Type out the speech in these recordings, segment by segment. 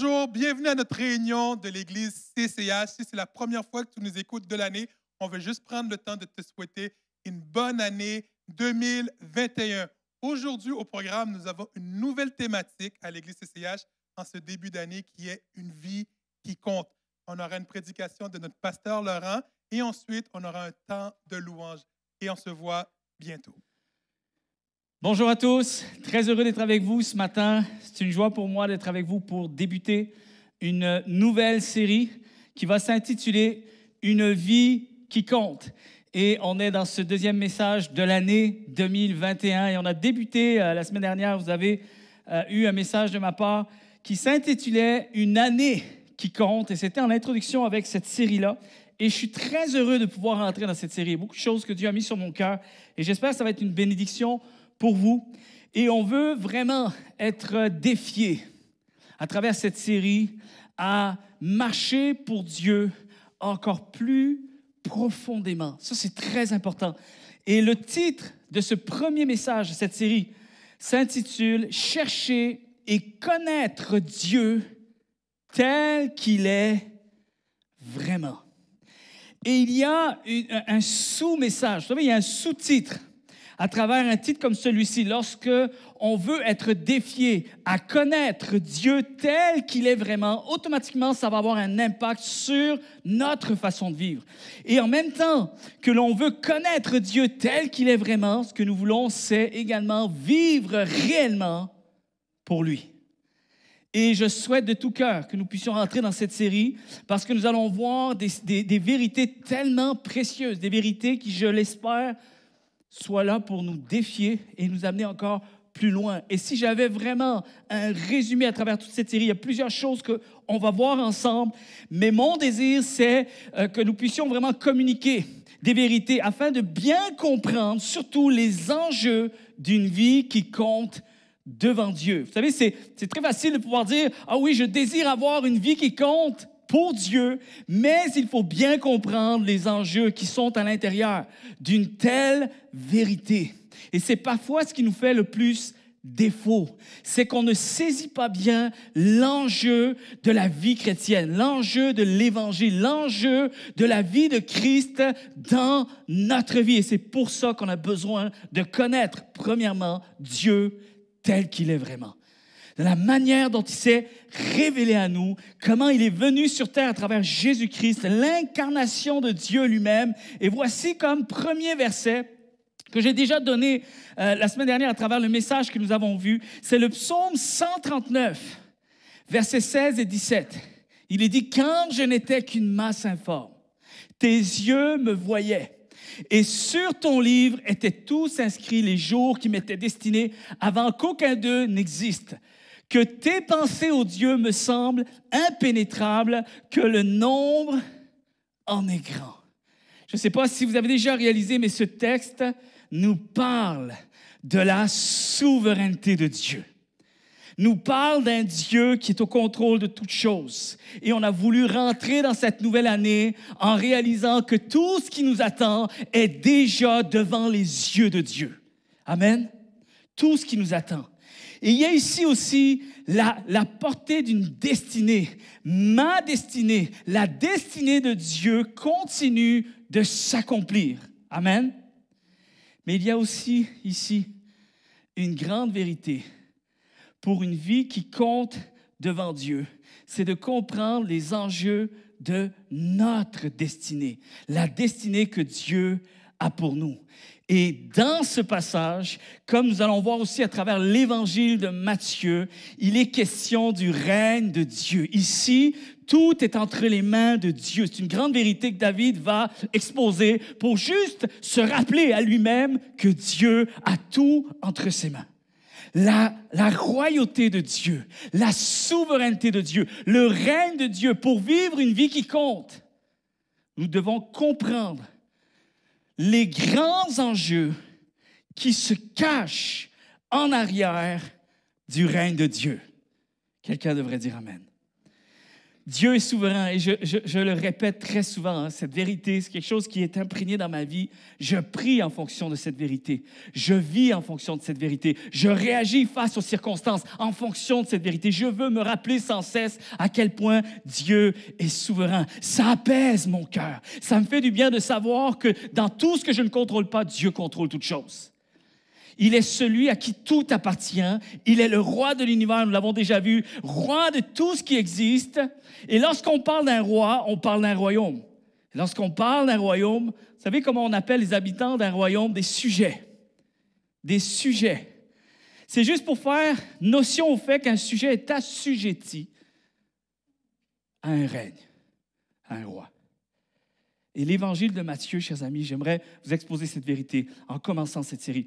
bonjour, bienvenue à notre réunion de l'Église CCH. Si c'est la première fois que tu nous écoutes de l'année, on veut juste prendre le temps de te souhaiter une bonne année 2021. Aujourd'hui, au programme, nous avons une nouvelle thématique à l'Église CCH en ce début d'année qui est une vie qui compte. On aura une prédication de notre pasteur Laurent et ensuite, on aura un temps de louange. Et on se voit bientôt. Bonjour à tous, très heureux d'être avec vous ce matin. C'est une joie pour moi d'être avec vous pour débuter une nouvelle série qui va s'intituler « Une vie qui compte ». Et on est dans ce deuxième message de l'année 2021. Et on a débuté la semaine dernière, vous avez eu un message de ma part qui s'intitulait « Une année qui compte ». Et c'était en introduction avec cette série-là. Et je suis très heureux de pouvoir entrer dans cette série. Il y a beaucoup de choses que Dieu a mis sur mon cœur. Et j'espère que ça va être une bénédiction pour vous. Et on veut vraiment être défiés à travers cette série à marcher pour Dieu encore plus profondément. Ça, c'est très important. Et le titre de ce premier message de cette série s'intitule « Chercher et connaître Dieu tel qu'il est vraiment ». Et il y a un sous-message, vous savez, il y a un sous-titre à travers un titre comme celui-ci. Lorsque on veut être défié à connaître Dieu tel qu'il est vraiment, automatiquement, ça va avoir un impact sur notre façon de vivre. Et en même temps que l'on veut connaître Dieu tel qu'il est vraiment, ce que nous voulons, c'est également vivre réellement pour lui. Et je souhaite de tout cœur que nous puissions entrer dans cette série parce que nous allons voir des vérités tellement précieuses, des vérités qui, je l'espère, soient là pour nous défier et nous amener encore plus loin. Et si j'avais vraiment un résumé à travers toute cette série, il y a plusieurs choses qu'on va voir ensemble, mais mon désir, c'est que nous puissions vraiment communiquer des vérités afin de bien comprendre surtout les enjeux d'une vie qui compte devant Dieu. Vous savez, c'est très facile de pouvoir dire « Ah oui, je désire avoir une vie qui compte » pour Dieu, mais il faut bien comprendre les enjeux qui sont à l'intérieur d'une telle vérité. Et c'est parfois ce qui nous fait le plus défaut, c'est qu'on ne saisit pas bien l'enjeu de la vie chrétienne, l'enjeu de l'Évangile, l'enjeu de la vie de Christ dans notre vie. Et c'est pour ça qu'on a besoin de connaître, premièrement, Dieu tel qu'il est vraiment. De la manière dont il s'est révélé à nous, comment il est venu sur terre à travers Jésus-Christ, l'incarnation de Dieu lui-même. Et voici comme premier verset que j'ai déjà donné la semaine dernière à travers le message que nous avons vu. C'est le psaume 139, versets 16 et 17. Il est dit « Quand je n'étais qu'une masse informe, tes yeux me voyaient. Et sur ton livre étaient tous inscrits les jours qui m'étaient destinés avant qu'aucun d'eux n'existe. Que tes pensées, ô Dieu, me semblent impénétrables, que le nombre en est grand. » Je ne sais pas si vous avez déjà réalisé, mais ce texte nous parle de la souveraineté de Dieu. Nous parle d'un Dieu qui est au contrôle de toutes choses. Et on a voulu rentrer dans cette nouvelle année en réalisant que tout ce qui nous attend est déjà devant les yeux de Dieu. Amen. Tout ce qui nous attend. Et il y a ici aussi la portée d'une destinée. Ma destinée, la destinée de Dieu continue de s'accomplir. Amen. Mais il y a aussi ici une grande vérité pour une vie qui compte devant Dieu. C'est de comprendre les enjeux de notre destinée, la destinée que Dieu a pour nous. Et dans ce passage, comme nous allons voir aussi à travers l'évangile de Matthieu, il est question du règne de Dieu. Ici, tout est entre les mains de Dieu. C'est une grande vérité que David va exposer pour juste se rappeler à lui-même que Dieu a tout entre ses mains. La royauté de Dieu, la souveraineté de Dieu, le règne de Dieu pour vivre une vie qui compte. Nous devons comprendre les grands enjeux qui se cachent en arrière du règne de Dieu. Quelqu'un devrait dire Amen. Dieu est souverain et je le répète très souvent, hein, cette vérité, c'est quelque chose qui est imprégné dans ma vie. Je prie en fonction de cette vérité. Je vis en fonction de cette vérité. Je réagis face aux circonstances en fonction de cette vérité. Je veux me rappeler sans cesse à quel point Dieu est souverain. Ça apaise mon cœur. Ça me fait du bien de savoir que dans tout ce que je ne contrôle pas, Dieu contrôle toutes choses. Il est celui à qui tout appartient. Il est le roi de l'univers, nous l'avons déjà vu, roi de tout ce qui existe. Et lorsqu'on parle d'un roi, on parle d'un royaume. Lorsqu'on parle d'un royaume, vous savez comment on appelle les habitants d'un royaume? Des sujets. Des sujets. C'est juste pour faire notion au fait qu'un sujet est assujetti à un règne, à un roi. Et l'évangile de Matthieu, chers amis, j'aimerais vous exposer cette vérité en commençant cette série.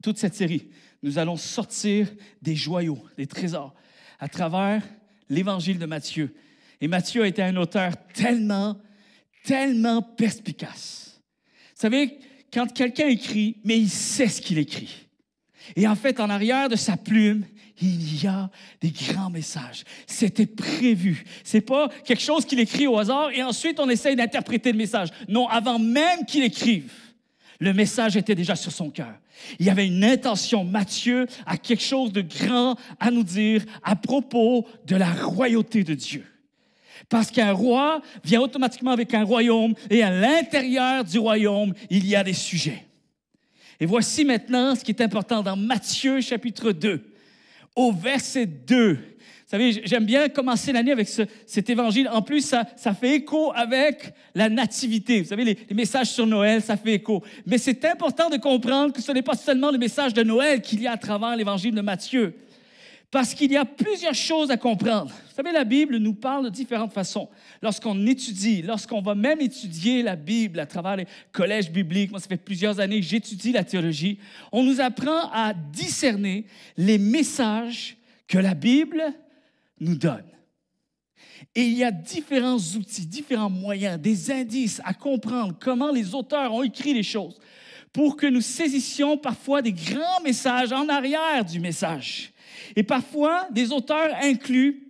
Toute cette série, nous allons sortir des joyaux, des trésors, à travers l'évangile de Matthieu. Et Matthieu a été un auteur tellement perspicace. Vous savez, quand quelqu'un écrit, mais il sait ce qu'il écrit. Et en fait, en arrière de sa plume, il y a des grands messages. C'était prévu. C'est pas quelque chose qu'il écrit au hasard et ensuite on essaye d'interpréter le message. Non, avant même qu'il écrive, le message était déjà sur son cœur. Il y avait une intention. Matthieu a quelque chose de grand à nous dire à propos de la royauté de Dieu. Parce qu'un roi vient automatiquement avec un royaume et à l'intérieur du royaume, il y a des sujets. Et voici maintenant ce qui est important dans Matthieu chapitre 2, au verset 2. Vous savez, j'aime bien commencer l'année avec cet évangile. En plus, ça fait écho avec la nativité. Vous savez, les messages sur Noël, ça fait écho. Mais c'est important de comprendre que ce n'est pas seulement le message de Noël qu'il y a à travers l'évangile de Matthieu. Parce qu'il y a plusieurs choses à comprendre. Vous savez, la Bible nous parle de différentes façons. Lorsqu'on étudie, lorsqu'on va même étudier la Bible à travers les collèges bibliques, moi, ça fait plusieurs années que j'étudie la théologie, on nous apprend à discerner les messages que la Bible nous donne. Et il y a différents outils, différents moyens, des indices à comprendre comment les auteurs ont écrit les choses pour que nous saisissions parfois des grands messages en arrière du message. Et parfois, des auteurs incluent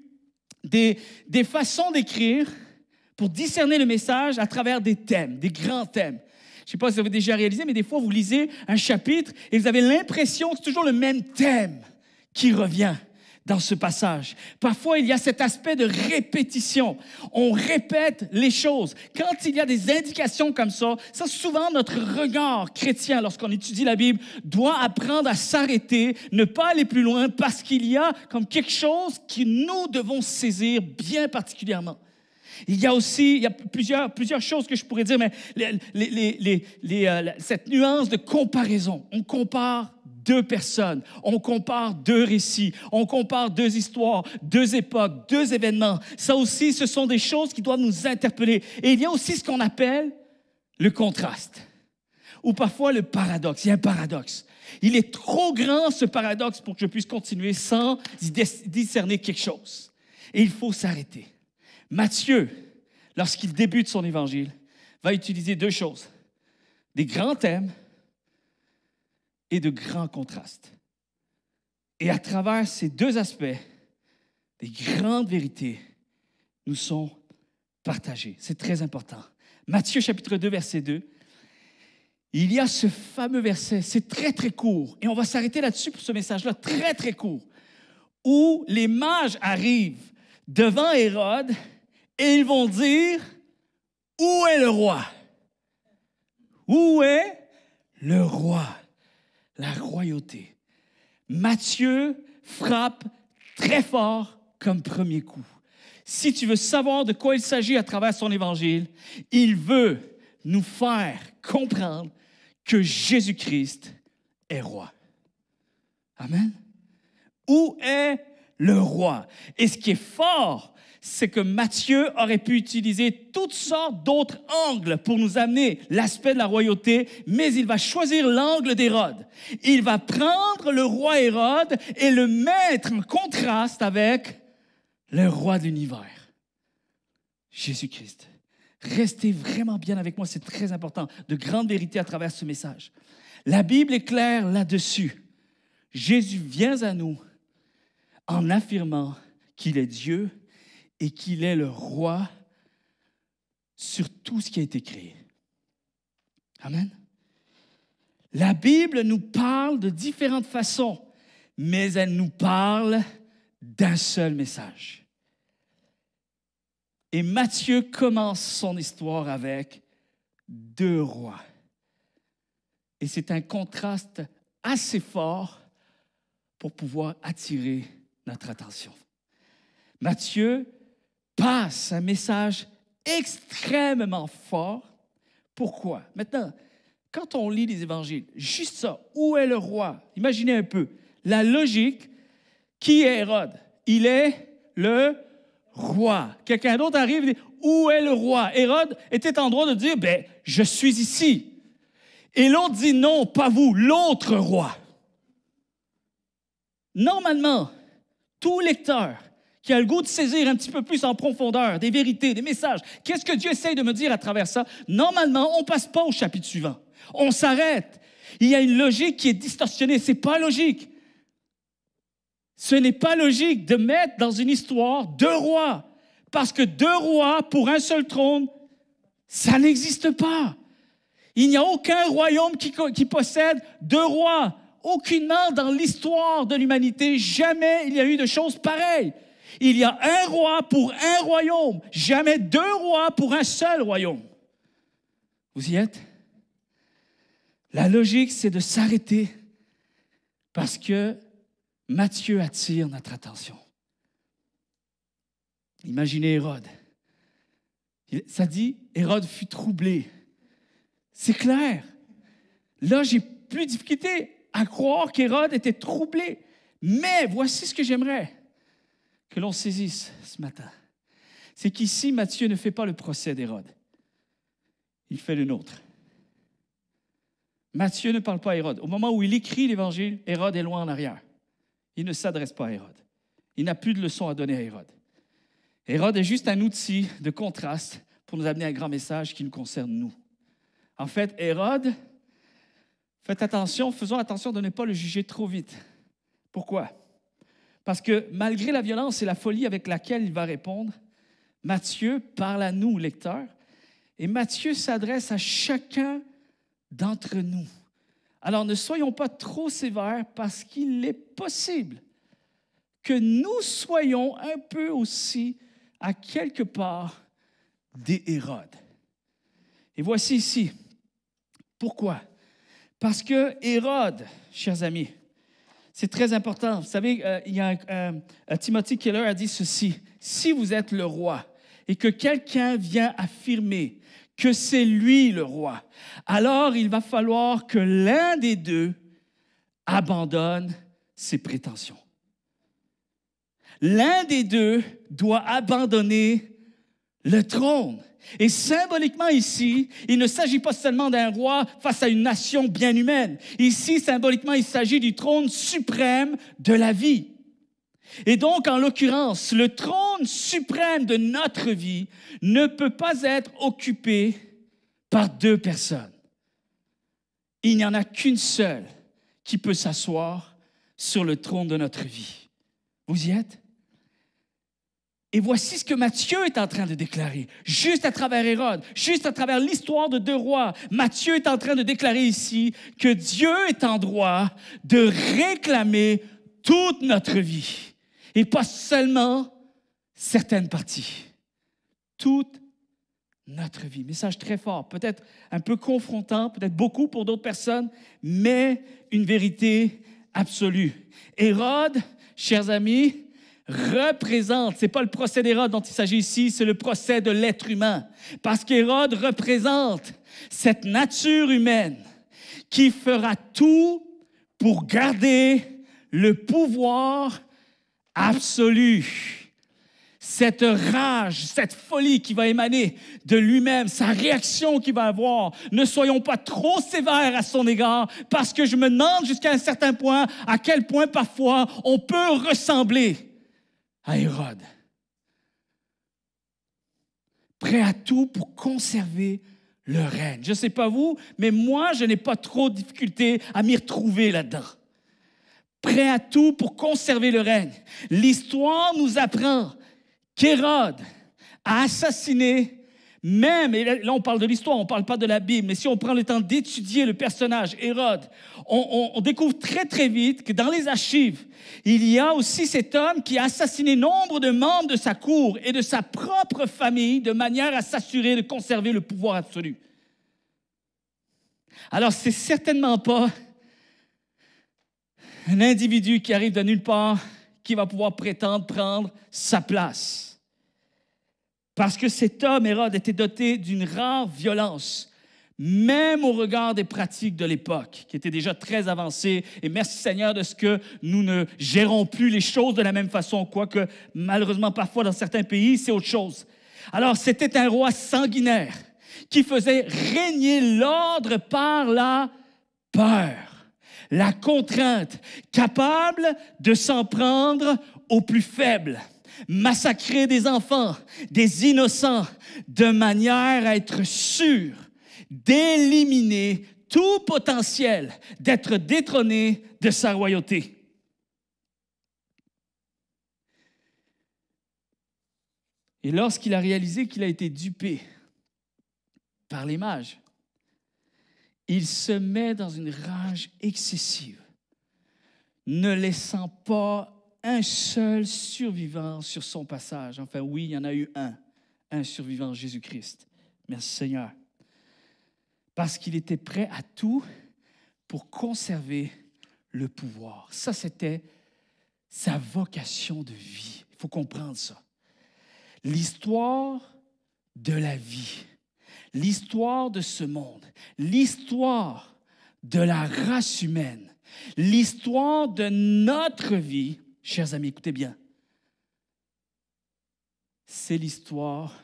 des façons d'écrire pour discerner le message à travers des thèmes, des grands thèmes. Je ne sais pas si vous avez déjà réalisé, mais des fois, vous lisez un chapitre et vous avez l'impression que c'est toujours le même thème qui revient dans ce passage. Parfois, il y a cet aspect de répétition. On répète les choses. Quand il y a des indications comme ça, souvent, notre regard chrétien, lorsqu'on étudie la Bible, doit apprendre à s'arrêter, ne pas aller plus loin, parce qu'il y a comme quelque chose que nous devons saisir bien particulièrement. Il y a plusieurs choses que je pourrais dire, mais cette nuance de comparaison. On compare deux personnes, on compare deux récits, on compare deux histoires, deux époques, deux événements. Ça aussi, ce sont des choses qui doivent nous interpeller. Et il y a aussi ce qu'on appelle le contraste, ou parfois le paradoxe. Il y a un paradoxe. Il est trop grand, ce paradoxe, pour que je puisse continuer sans discerner quelque chose. Et il faut s'arrêter. Matthieu, lorsqu'il débute son évangile, va utiliser deux choses. Des grands thèmes et de grands contrastes. Et à travers ces deux aspects, des grandes vérités nous sont partagées. C'est très important. Matthieu chapitre 2, verset 2, il y a ce fameux verset, c'est très, très court, et on va s'arrêter là-dessus pour ce message-là, très, très court, où les mages arrivent devant Hérode et ils vont dire, « Où est le roi? Où est le roi? » La royauté. Matthieu frappe très fort comme premier coup. Si tu veux savoir de quoi il s'agit à travers son évangile, il veut nous faire comprendre que Jésus-Christ est roi. Amen. Où est le roi? Et ce qui est fort, c'est que Matthieu aurait pu utiliser toutes sortes d'autres angles pour nous amener l'aspect de la royauté, mais il va choisir l'angle d'Hérode. Il va prendre le roi Hérode et le mettre en contraste avec le roi de l'univers, Jésus-Christ. Restez vraiment bien avec moi, c'est très important. De grandes vérités à travers ce message. La Bible est claire là-dessus. Jésus vient à nous en affirmant qu'il est Dieu et qu'il est le roi sur tout ce qui a été créé. Amen. La Bible nous parle de différentes façons, mais elle nous parle d'un seul message. Et Matthieu commence son histoire avec 2 rois. Et c'est un contraste assez fort pour pouvoir attirer notre attention. Matthieu passe un message extrêmement fort. Pourquoi? Maintenant, quand on lit les évangiles, juste ça, où est le roi? Imaginez un peu, la logique, qui est Hérode? Il est le roi. Quelqu'un d'autre arrive et dit, où est le roi? Hérode était en droit de dire, je suis ici. Et l'autre dit, non, pas vous, l'autre roi. Normalement, tout lecteur qui a le goût de saisir un petit peu plus en profondeur des vérités, des messages, qu'est-ce que Dieu essaie de me dire à travers ça? Normalement, on ne passe pas au chapitre suivant. On s'arrête. Il y a une logique qui est distorsionnée. Ce n'est pas logique. Ce n'est pas logique de mettre dans une histoire 2 rois. Parce que 2 rois pour un seul trône, ça n'existe pas. Il n'y a aucun royaume qui possède 2 rois. Aucunement dans l'histoire de l'humanité, jamais il y a eu de choses pareilles. Il y a un roi pour un royaume, jamais 2 rois pour un seul royaume. Vous y êtes? La logique, c'est de s'arrêter parce que Matthieu attire notre attention. Imaginez Hérode. Ça dit, Hérode fut troublé. C'est clair. Là, j'ai plus de difficulté à croire qu'Hérode était troublé. Mais voici ce que j'aimerais que l'on saisisse ce matin. C'est qu'ici, Matthieu ne fait pas le procès d'Hérode. Il fait le nôtre. Matthieu ne parle pas à Hérode. Au moment où il écrit l'Évangile, Hérode est loin en arrière. Il ne s'adresse pas à Hérode. Il n'a plus de leçons à donner à Hérode. Hérode est juste un outil de contraste pour nous amener un grand message qui nous concerne, nous. En fait, Hérode, faisons attention de ne pas le juger trop vite. Pourquoi? Parce que malgré la violence et la folie avec laquelle il va répondre, Matthieu parle à nous, lecteurs, et Matthieu s'adresse à chacun d'entre nous. Alors ne soyons pas trop sévères parce qu'il est possible que nous soyons un peu aussi, à quelque part, des Hérodes. Et voici ici. Pourquoi? Parce que Hérode, chers amis, c'est très important. Vous savez, il y a Timothy Keller a dit ceci. Si vous êtes le roi et que quelqu'un vient affirmer que c'est lui le roi, alors il va falloir que l'un des 2 abandonne ses prétentions. L'un des 2 doit abandonner le trône. Et symboliquement ici, il ne s'agit pas seulement d'un roi face à une nation bien humaine. Ici, symboliquement, il s'agit du trône suprême de la vie. Et donc, en l'occurrence, le trône suprême de notre vie ne peut pas être occupé par 2 personnes. Il n'y en a qu'une seule qui peut s'asseoir sur le trône de notre vie. Vous y êtes? Et voici ce que Matthieu est en train de déclarer, juste à travers Hérode, juste à travers l'histoire de 2 rois. Matthieu est en train de déclarer ici que Dieu est en droit de réclamer toute notre vie, et pas seulement certaines parties. Toute notre vie. Message très fort, peut-être un peu confrontant, peut-être beaucoup pour d'autres personnes, mais une vérité absolue. Hérode, chers amis, représente, ce n'est pas le procès d'Hérode dont il s'agit ici, c'est le procès de l'être humain. Parce qu'Hérode représente cette nature humaine qui fera tout pour garder le pouvoir absolu. Cette rage, cette folie qui va émaner de lui-même, sa réaction qu'il va avoir, ne soyons pas trop sévères à son égard, parce que je me demande jusqu'à un certain point à quel point parfois on peut ressembler à Hérode. Prêt à tout pour conserver le règne. Je ne sais pas vous, mais moi, je n'ai pas trop de difficulté à m'y retrouver là-dedans. Prêt à tout pour conserver le règne. L'histoire nous apprend qu'Hérode a assassiné même, et là on parle de l'histoire, on ne parle pas de la Bible, mais si on prend le temps d'étudier le personnage Hérode, on découvre très très vite que dans les archives, il y a aussi cet homme qui a assassiné nombre de membres de sa cour et de sa propre famille de manière à s'assurer de conserver le pouvoir absolu. Alors c'est certainement pas un individu qui arrive de nulle part qui va pouvoir prétendre prendre sa place. Parce que cet homme, Hérode, était doté d'une rare violence, même au regard des pratiques de l'époque, qui étaient déjà très avancées. Et merci Seigneur de ce que nous ne gérons plus les choses de la même façon, quoique malheureusement parfois dans certains pays, c'est autre chose. Alors c'était un roi sanguinaire qui faisait régner l'ordre par la peur, la contrainte, capable de s'en prendre aux plus faibles. Massacrer des enfants, des innocents, de manière à être sûr d'éliminer tout potentiel d'être détrôné de sa royauté. Et lorsqu'il a réalisé qu'il a été dupé par les mages, il se met dans une rage excessive, ne laissant pas un seul survivant sur son passage. Enfin, oui, il y en a eu un survivant, Jésus-Christ. Merci Seigneur. Parce qu'il était prêt à tout pour conserver le pouvoir. Ça, c'était sa vocation de vie. Il faut comprendre ça. L'histoire de la vie, l'histoire de ce monde, l'histoire de la race humaine, l'histoire de notre vie. Chers amis, écoutez bien. C'est l'histoire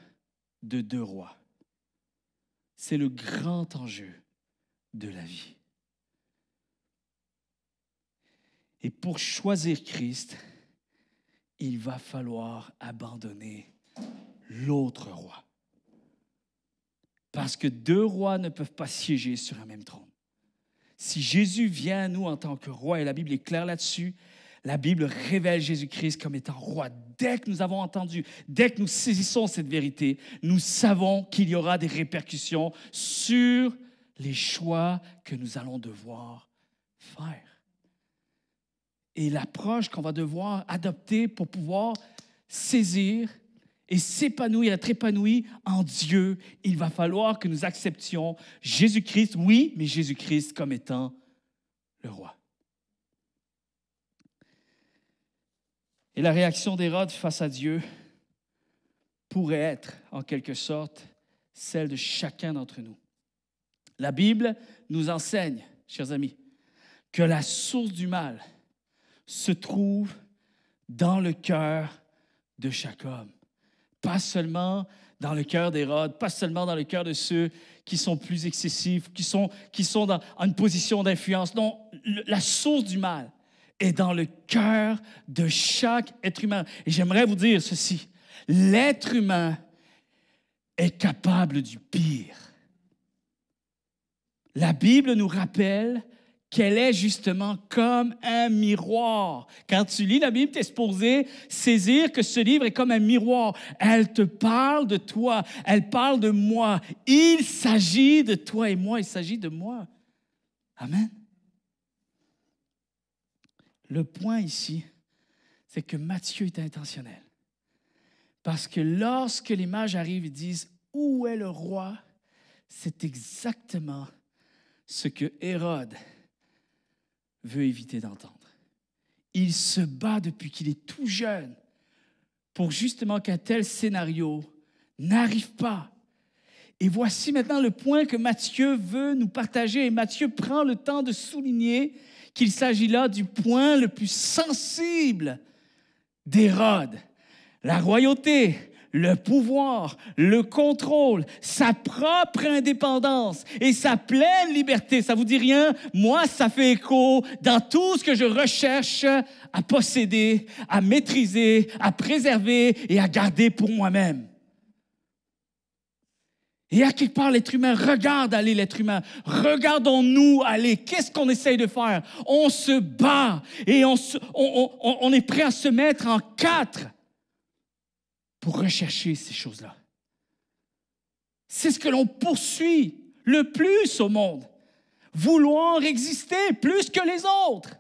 de deux rois. C'est le grand enjeu de la vie. Et pour choisir Christ, il va falloir abandonner l'autre roi. Parce que deux rois ne peuvent pas siéger sur un même trône. Si Jésus vient à nous en tant que roi, et la Bible est claire là-dessus, la Bible révèle Jésus-Christ comme étant roi. Dès que nous avons entendu, dès que nous saisissons cette vérité, nous savons qu'il y aura des répercussions sur les choix que nous allons devoir faire. Et l'approche qu'on va devoir adopter pour pouvoir saisir et s'épanouir, être épanoui en Dieu, il va falloir que nous acceptions Jésus-Christ, oui, mais Jésus-Christ comme étant le roi. Et la réaction d'Hérode face à Dieu pourrait être, en quelque sorte, celle de chacun d'entre nous. La Bible nous enseigne, chers amis, que la source du mal se trouve dans le cœur de chaque homme. Pas seulement dans le cœur d'Hérode, pas seulement dans le cœur de ceux qui sont plus excessifs, qui sont dans une position d'influence. Non, la source du mal est dans le cœur de chaque être humain. Et j'aimerais vous dire ceci, l'être humain est capable du pire. La Bible nous rappelle qu'elle est justement comme un miroir. Quand tu lis la Bible, tu es supposé saisir que ce livre est comme un miroir. Elle te parle de toi, elle parle de moi. Il s'agit de toi et moi, il s'agit de moi. Amen. Le point ici, c'est que Matthieu est intentionnel. Parce que lorsque les mages arrivent et disent « Où est le roi ?» c'est exactement ce que Hérode veut éviter d'entendre. Il se bat depuis qu'il est tout jeune pour justement qu'un tel scénario n'arrive pas. Et voici maintenant le point que Matthieu veut nous partager. Et Matthieu prend le temps de souligner qu'il s'agit là du point le plus sensible d'Hérode. La royauté, le pouvoir, le contrôle, sa propre indépendance et sa pleine liberté. Ça vous dit rien? Moi, ça fait écho dans tout ce que je recherche à posséder, à maîtriser, à préserver et à garder pour moi-même. Et à quelque part, l'être humain regarde aller l'être humain. Regardons-nous aller. Qu'est-ce qu'on essaye de faire? On se bat et on est prêt à se mettre en quatre pour rechercher ces choses-là. C'est ce que l'on poursuit le plus au monde. Vouloir exister plus que les autres.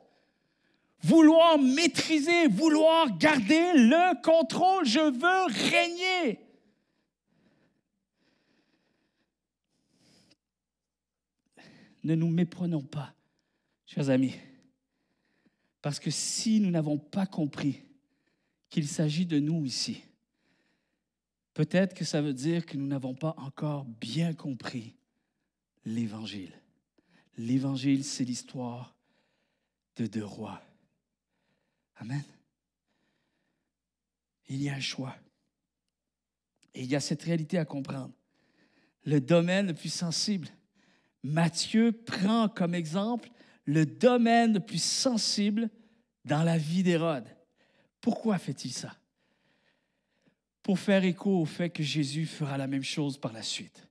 Vouloir maîtriser, vouloir garder le contrôle. Je veux régner. Ne nous méprenons pas, chers amis, parce que si nous n'avons pas compris qu'il s'agit de nous ici, peut-être que ça veut dire que nous n'avons pas encore bien compris l'Évangile. L'Évangile, c'est l'histoire de deux rois. Amen. Il y a un choix. Et il y a cette réalité à comprendre. Le domaine le plus sensible. Matthieu prend comme exemple le domaine le plus sensible dans la vie d'Hérode. Pourquoi fait-il ça? Pour faire écho au fait que Jésus fera la même chose par la suite.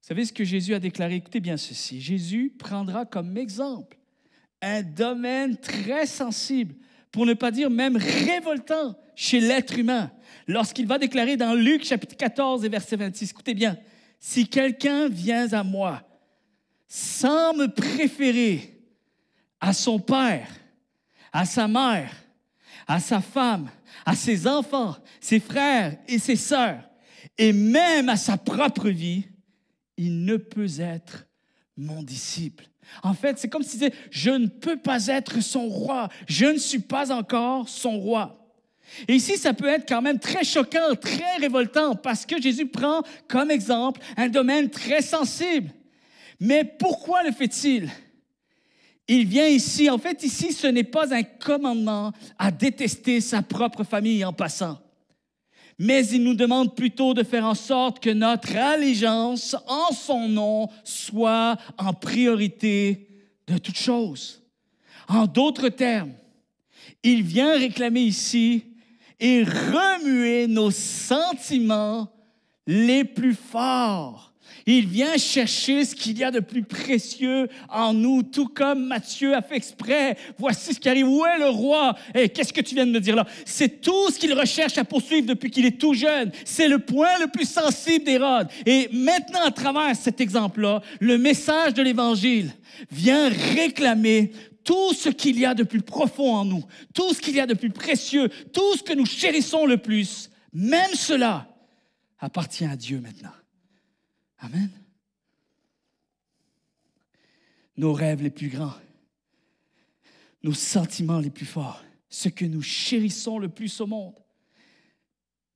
Vous savez ce que Jésus a déclaré? Écoutez bien ceci. Jésus prendra comme exemple un domaine très sensible, pour ne pas dire même révoltant chez l'être humain, lorsqu'il va déclarer dans Luc chapitre 14 et verset 26, écoutez bien, « Si quelqu'un vient à moi sans me préférer à son père, à sa mère, à sa femme, à ses enfants, ses frères et ses sœurs, et même à sa propre vie, il ne peut être mon disciple. » En fait, c'est comme s'il disait, je ne peux pas être son roi, je ne suis pas encore son roi. Et ici, ça peut être quand même très choquant, très révoltant, parce que Jésus prend comme exemple un domaine très sensible. Mais pourquoi le fait-il? Il vient ici, en fait, ici, ce n'est pas un commandement à détester sa propre famille en passant. Mais il nous demande plutôt de faire en sorte que notre allégeance en son nom soit en priorité de toute chose. En d'autres termes, il vient réclamer ici et remuer nos sentiments les plus forts. Il vient chercher ce qu'il y a de plus précieux en nous, tout comme Matthieu a fait exprès. Voici ce qui arrive. Où est le roi? Et qu'est-ce que tu viens de me dire là? C'est tout ce qu'il recherche à poursuivre depuis qu'il est tout jeune. C'est le point le plus sensible d'Hérode. Et maintenant, à travers cet exemple-là, le message de l'Évangile vient réclamer tout ce qu'il y a de plus profond en nous, tout ce qu'il y a de plus précieux, tout ce que nous chérissons le plus. Même cela appartient à Dieu maintenant. Amen. Nos rêves les plus grands, nos sentiments les plus forts, ce que nous chérissons le plus au monde.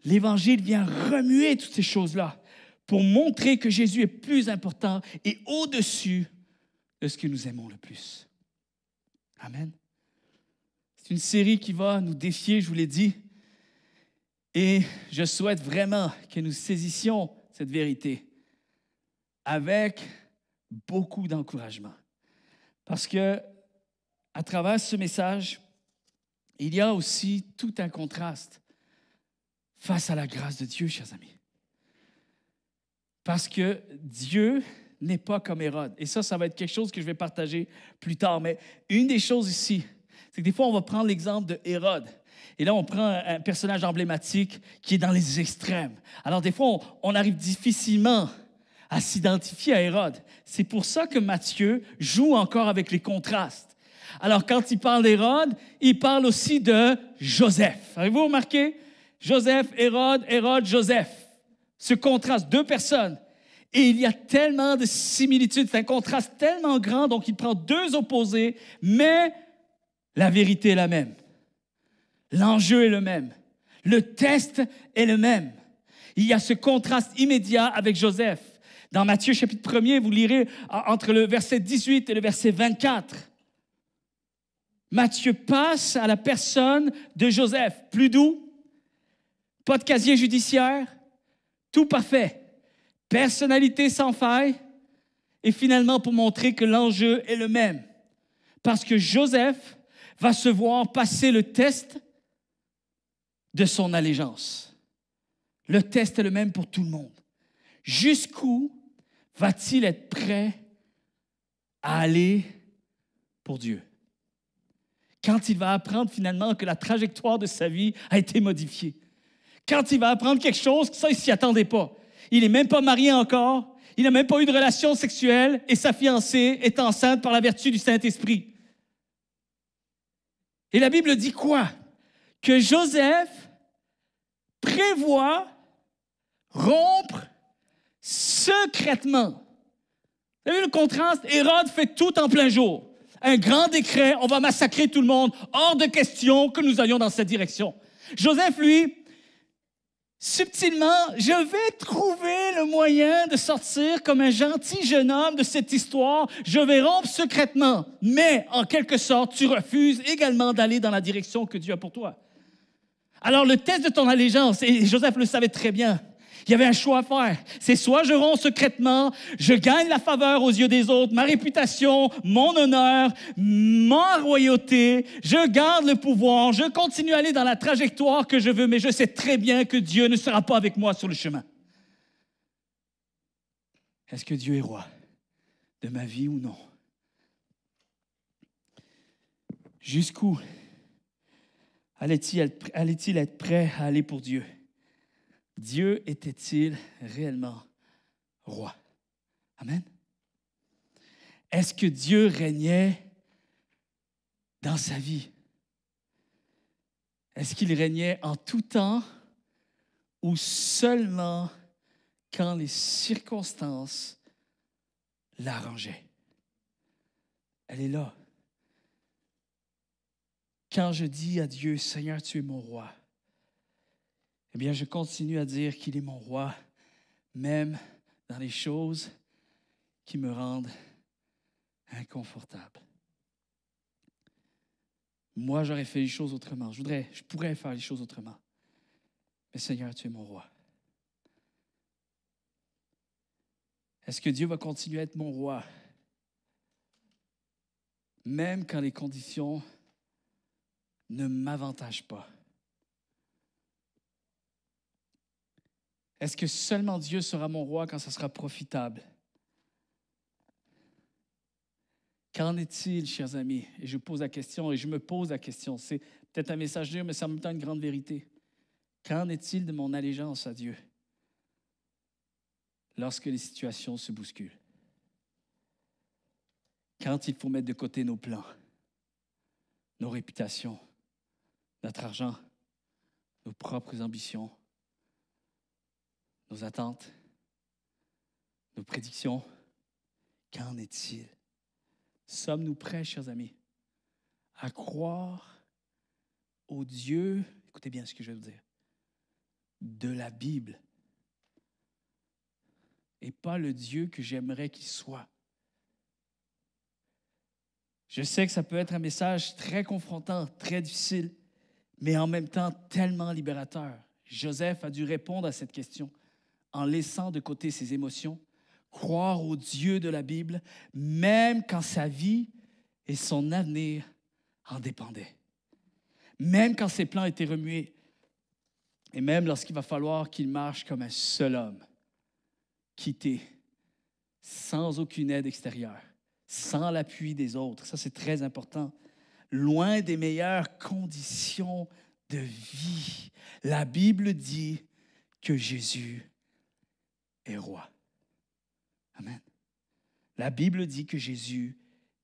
L'Évangile vient remuer toutes ces choses-là pour montrer que Jésus est plus important et au-dessus de ce que nous aimons le plus. Amen. C'est une série qui va nous défier, je vous l'ai dit, et je souhaite vraiment que nous saisissions cette vérité avec beaucoup d'encouragement. Parce que, à travers ce message, il y a aussi tout un contraste face à la grâce de Dieu, chers amis. Parce que Dieu n'est pas comme Hérode. Et ça va être quelque chose que je vais partager plus tard. Mais une des choses ici, c'est que des fois, on va prendre l'exemple de Hérode. Et là, on prend un personnage emblématique qui est dans les extrêmes. Alors, des fois, on arrive difficilement à s'identifier à Hérode. C'est pour ça que Matthieu joue encore avec les contrastes. Alors, quand il parle d'Hérode, il parle aussi de Joseph. Avez-vous remarqué? Joseph, Hérode, Joseph. Ce contraste, deux personnes. Et il y a tellement de similitudes, c'est un contraste tellement grand, donc il prend deux opposés, mais la vérité est la même. L'enjeu est le même. Le test est le même. Il y a ce contraste immédiat avec Joseph. Dans Matthieu chapitre 1er, vous lirez entre le verset 18 et le verset 24. Matthieu passe à la personne de Joseph. Plus doux, pas de casier judiciaire, tout parfait. Personnalité sans faille. Et finalement, pour montrer que l'enjeu est le même. Parce que Joseph va se voir passer le test de son allégeance. Le test est le même pour tout le monde. Jusqu'où va-t-il être prêt à aller pour Dieu? Quand il va apprendre finalement que la trajectoire de sa vie a été modifiée. quand il va apprendre quelque chose, ça, il ne s'y attendait pas. Il n'est même pas marié encore, il n'a même pas eu de relation sexuelle et sa fiancée est enceinte par la vertu du Saint-Esprit. Et la Bible dit quoi? Que Joseph prévoit rompre secrètement. Vous avez vu le contraste? Hérode fait tout en plein jour. Un grand décret, on va massacrer tout le monde. Hors de question que nous allions dans cette direction. Joseph, lui, subtilement, je vais trouver le moyen de sortir comme un gentil jeune homme de cette histoire. Je vais rompre secrètement. Mais, en quelque sorte, tu refuses également d'aller dans la direction que Dieu a pour toi. Alors, le test de ton allégeance, et Joseph le savait très bien, il y avait un choix à faire. C'est soit je romps secrètement, je gagne la faveur aux yeux des autres, ma réputation, mon honneur, ma royauté, je garde le pouvoir, je continue à aller dans la trajectoire que je veux, mais je sais très bien que Dieu ne sera pas avec moi sur le chemin. Est-ce que Dieu est roi de ma vie ou non? Jusqu'où allait-il être prêt à aller pour Dieu? Dieu était-il réellement roi? Amen. Est-ce que Dieu régnait dans sa vie? Est-ce qu'il régnait en tout temps ou seulement quand les circonstances l'arrangeaient? Elle est là. Quand je dis à Dieu, Seigneur, tu es mon roi, eh bien, je continue à dire qu'il est mon roi, même dans les choses qui me rendent inconfortable. Moi, j'aurais fait les choses autrement. Je pourrais faire les choses autrement. Mais Seigneur, tu es mon roi. Est-ce que Dieu va continuer à être mon roi, même quand les conditions ne m'avantagent pas? Est-ce que seulement Dieu sera mon roi quand ça sera profitable? Qu'en est-il, chers amis? Et je pose la question, et je me pose la question. C'est peut-être un message dur, mais c'est en même temps une grande vérité. Qu'en est-il de mon allégeance à Dieu lorsque les situations se bousculent? Quand il faut mettre de côté nos plans, nos réputations, notre argent, nos propres ambitions, nos attentes, nos prédictions, qu'en est-il? Sommes-nous prêts, chers amis, à croire au Dieu, écoutez bien ce que je vais vous dire, de la Bible, et pas le Dieu que j'aimerais qu'il soit? Je sais que ça peut être un message très confrontant, très difficile, mais en même temps tellement libérateur. Joseph a dû répondre à cette question en laissant de côté ses émotions, croire au Dieu de la Bible, même quand sa vie et son avenir en dépendaient. Même quand ses plans étaient remués, et même lorsqu'il va falloir qu'il marche comme un seul homme, quitté, sans aucune aide extérieure, sans l'appui des autres. Ça, c'est très important. Loin des meilleures conditions de vie. La Bible dit que Jésus est roi. Amen. La Bible dit que Jésus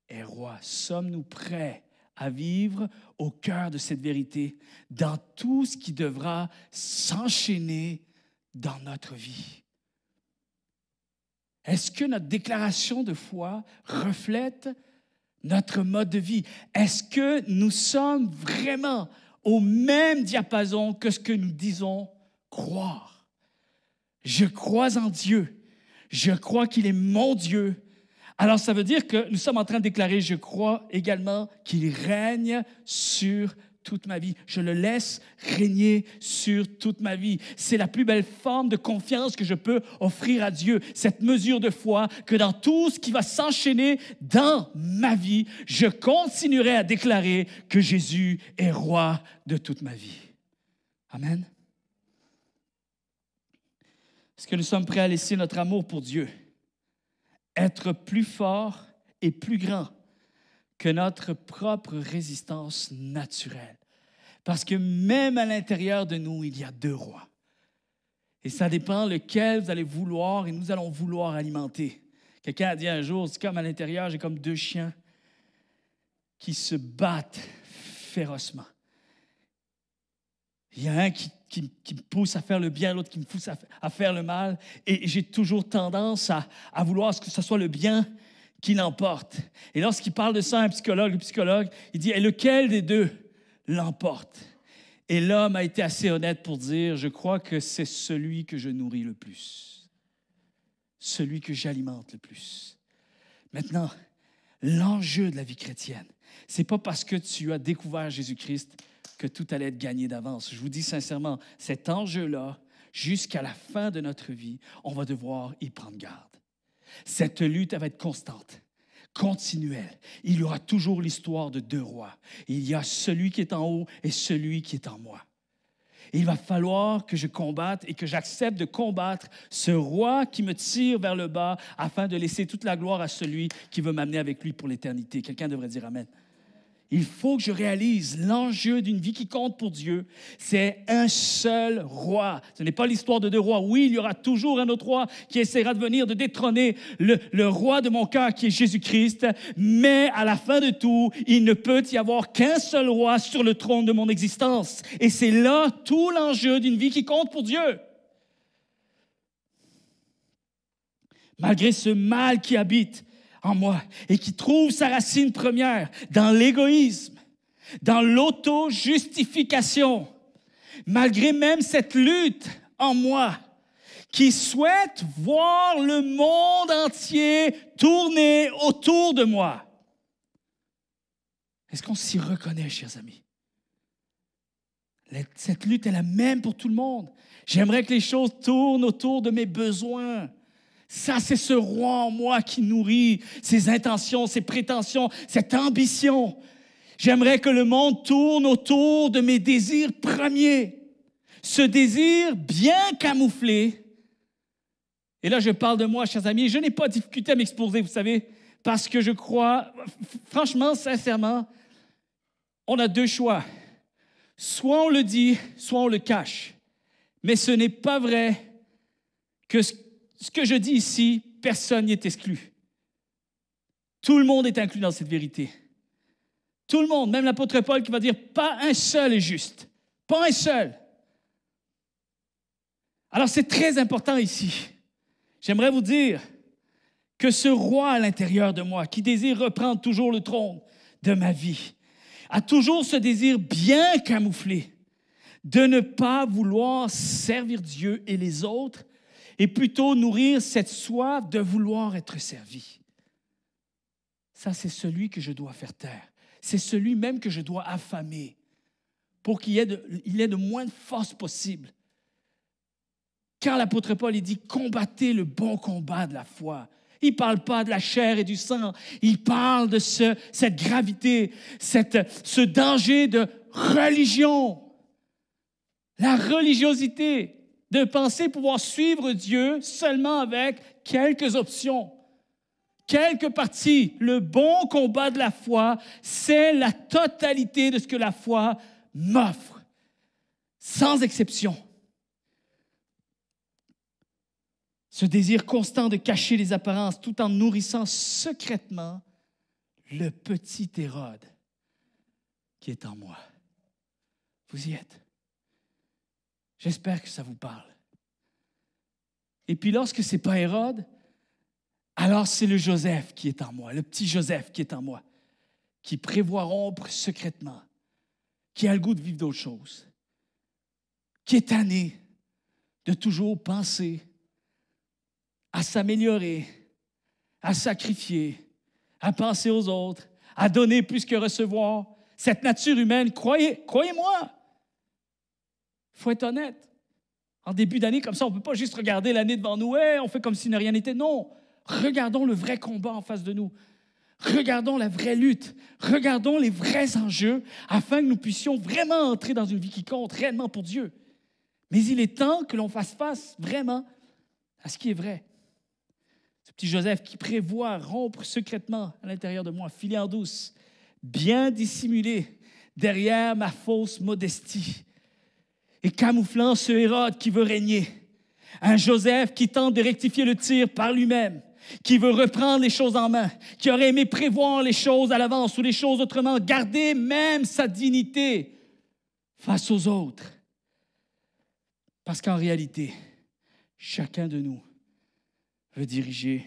est roi. Sommes-nous prêts à vivre au cœur de cette vérité dans tout ce qui devra s'enchaîner dans notre vie? Est-ce que notre déclaration de foi reflète notre mode de vie? Est-ce que nous sommes vraiment au même diapason que ce que nous disons croire? Je crois en Dieu. Je crois qu'il est mon Dieu. Alors, ça veut dire que nous sommes en train de déclarer, je crois également qu'il règne sur toute ma vie. Je le laisse régner sur toute ma vie. C'est la plus belle forme de confiance que je peux offrir à Dieu, cette mesure de foi que dans tout ce qui va s'enchaîner dans ma vie, je continuerai à déclarer que Jésus est roi de toute ma vie. Amen. Est-ce que nous sommes prêts à laisser notre amour pour Dieu être plus fort et plus grand que notre propre résistance naturelle? Parce que même à l'intérieur de nous, il y a deux rois. Et ça dépend lequel vous allez vouloir et nous allons vouloir alimenter. Quelqu'un a dit un jour, c'est comme à l'intérieur, j'ai comme deux chiens qui se battent férocement. Il y a un qui me pousse à faire le bien, l'autre qui me pousse à faire le mal. Et j'ai toujours tendance à vouloir que ce soit le bien qui l'emporte. Et lorsqu'il parle de ça à un psychologue, le psychologue, il dit, et lequel des deux l'emporte? Et l'homme a été assez honnête pour dire, je crois que c'est celui que je nourris le plus. Celui que j'alimente le plus. Maintenant, l'enjeu de la vie chrétienne, c'est pas parce que tu as découvert Jésus-Christ que tout allait être gagné d'avance. Je vous dis sincèrement, cet enjeu-là, jusqu'à la fin de notre vie, on va devoir y prendre garde. Cette lutte va être constante, continuelle. Il y aura toujours l'histoire de deux rois. Il y a celui qui est en haut et celui qui est en moi. Et il va falloir que je combatte et que j'accepte de combattre ce roi qui me tire vers le bas afin de laisser toute la gloire à celui qui veut m'amener avec lui pour l'éternité. Quelqu'un devrait dire Amen. Il faut que je réalise l'enjeu d'une vie qui compte pour Dieu. C'est un seul roi. Ce n'est pas l'histoire de deux rois. Oui, il y aura toujours un autre roi qui essaiera de venir de détrôner le roi de mon cœur qui est Jésus-Christ. Mais à la fin de tout, il ne peut y avoir qu'un seul roi sur le trône de mon existence. Et c'est là tout l'enjeu d'une vie qui compte pour Dieu. Malgré ce mal qui habite en moi et qui trouve sa racine première dans l'égoïsme, dans l'auto-justification, malgré même cette lutte en moi qui souhaite voir le monde entier tourner autour de moi. Est-ce qu'on s'y reconnaît, chers amis? Cette lutte est la même pour tout le monde. J'aimerais que les choses tournent autour de mes besoins. Ça, c'est ce roi en moi qui nourrit ses intentions, ses prétentions, cette ambition. J'aimerais que le monde tourne autour de mes désirs premiers. Ce désir bien camouflé. Et là, je parle de moi, chers amis. Je n'ai pas de difficulté à m'exposer, vous savez, parce que je crois, franchement, sincèrement, on a deux choix. Soit on le dit, soit on le cache. Mais ce n'est pas vrai que ce que je dis ici, personne n'y est exclu. Tout le monde est inclus dans cette vérité. Tout le monde, même l'apôtre Paul qui va dire « pas un seul est juste ». Pas un seul. Alors c'est très important ici. J'aimerais vous dire que ce roi à l'intérieur de moi, qui désire reprendre toujours le trône de ma vie, a toujours ce désir bien camouflé de ne pas vouloir servir Dieu et les autres, et plutôt nourrir cette soif de vouloir être servi. Ça, c'est celui que je dois faire taire. C'est celui même que je dois affamer pour qu'il ait de moins de force possible. Quand l'apôtre Paul il dit « combattez le bon combat de la foi », il ne parle pas de la chair et du sang, il parle de cette gravité, ce danger de religion, la religiosité, de penser pouvoir suivre Dieu seulement avec quelques options, quelques parties. Le bon combat de la foi, c'est la totalité de ce que la foi m'offre, sans exception. Ce désir constant de cacher les apparences tout en nourrissant secrètement le petit Hérode qui est en moi. Vous y êtes? J'espère que ça vous parle. Et puis lorsque ce n'est pas Hérode, alors c'est le Joseph qui est en moi, le petit Joseph qui est en moi, qui prévoit rompre secrètement, qui a le goût de vivre d'autres choses, qui est tanné de toujours penser à s'améliorer, à sacrifier, à penser aux autres, à donner plus que recevoir. Cette nature humaine, croyez-moi, il faut être honnête. En début d'année, comme ça, on ne peut pas juste regarder l'année devant nous. Hey, on fait comme si de rien n'était. Non, regardons le vrai combat en face de nous. Regardons la vraie lutte. Regardons les vrais enjeux afin que nous puissions vraiment entrer dans une vie qui compte réellement pour Dieu. Mais il est temps que l'on fasse face vraiment à ce qui est vrai. Ce petit Joseph qui prévoit rompre secrètement à l'intérieur de moi, filer en douce, bien dissimulé derrière ma fausse modestie et camouflant ce Hérode qui veut régner, Un Joseph qui tente de rectifier le tir par lui-même, qui veut reprendre les choses en main, qui aurait aimé prévoir les choses à l'avance ou les choses autrement, garder même sa dignité face aux autres. Parce qu'en réalité, chacun de nous veut diriger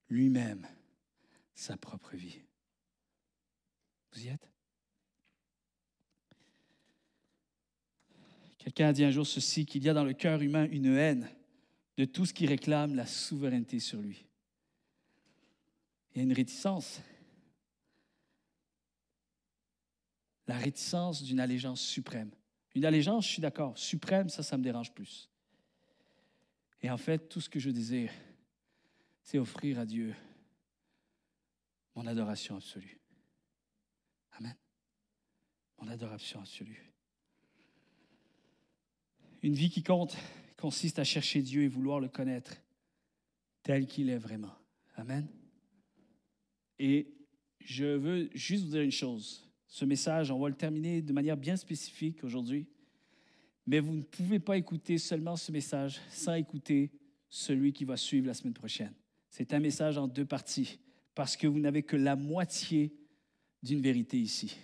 lui-même sa propre vie. Vous y êtes? Quelqu'un a dit un jour ceci, qu'il y a dans le cœur humain une haine de tout ce qui réclame la souveraineté sur lui. Il y a une réticence. La réticence d'une allégeance suprême. Une allégeance, je suis d'accord, suprême, ça me dérange plus. Et en fait, tout ce que je désire, c'est offrir à Dieu mon adoration absolue. Amen. Mon adoration absolue. Une vie qui compte consiste à chercher Dieu et vouloir le connaître tel qu'il est vraiment. Amen. Et je veux juste vous dire une chose. Ce message, on va le terminer de manière bien spécifique aujourd'hui. Mais vous ne pouvez pas écouter seulement ce message sans écouter celui qui va suivre la semaine prochaine. C'est un message en 2 parties parce que vous n'avez que la moitié d'une vérité ici.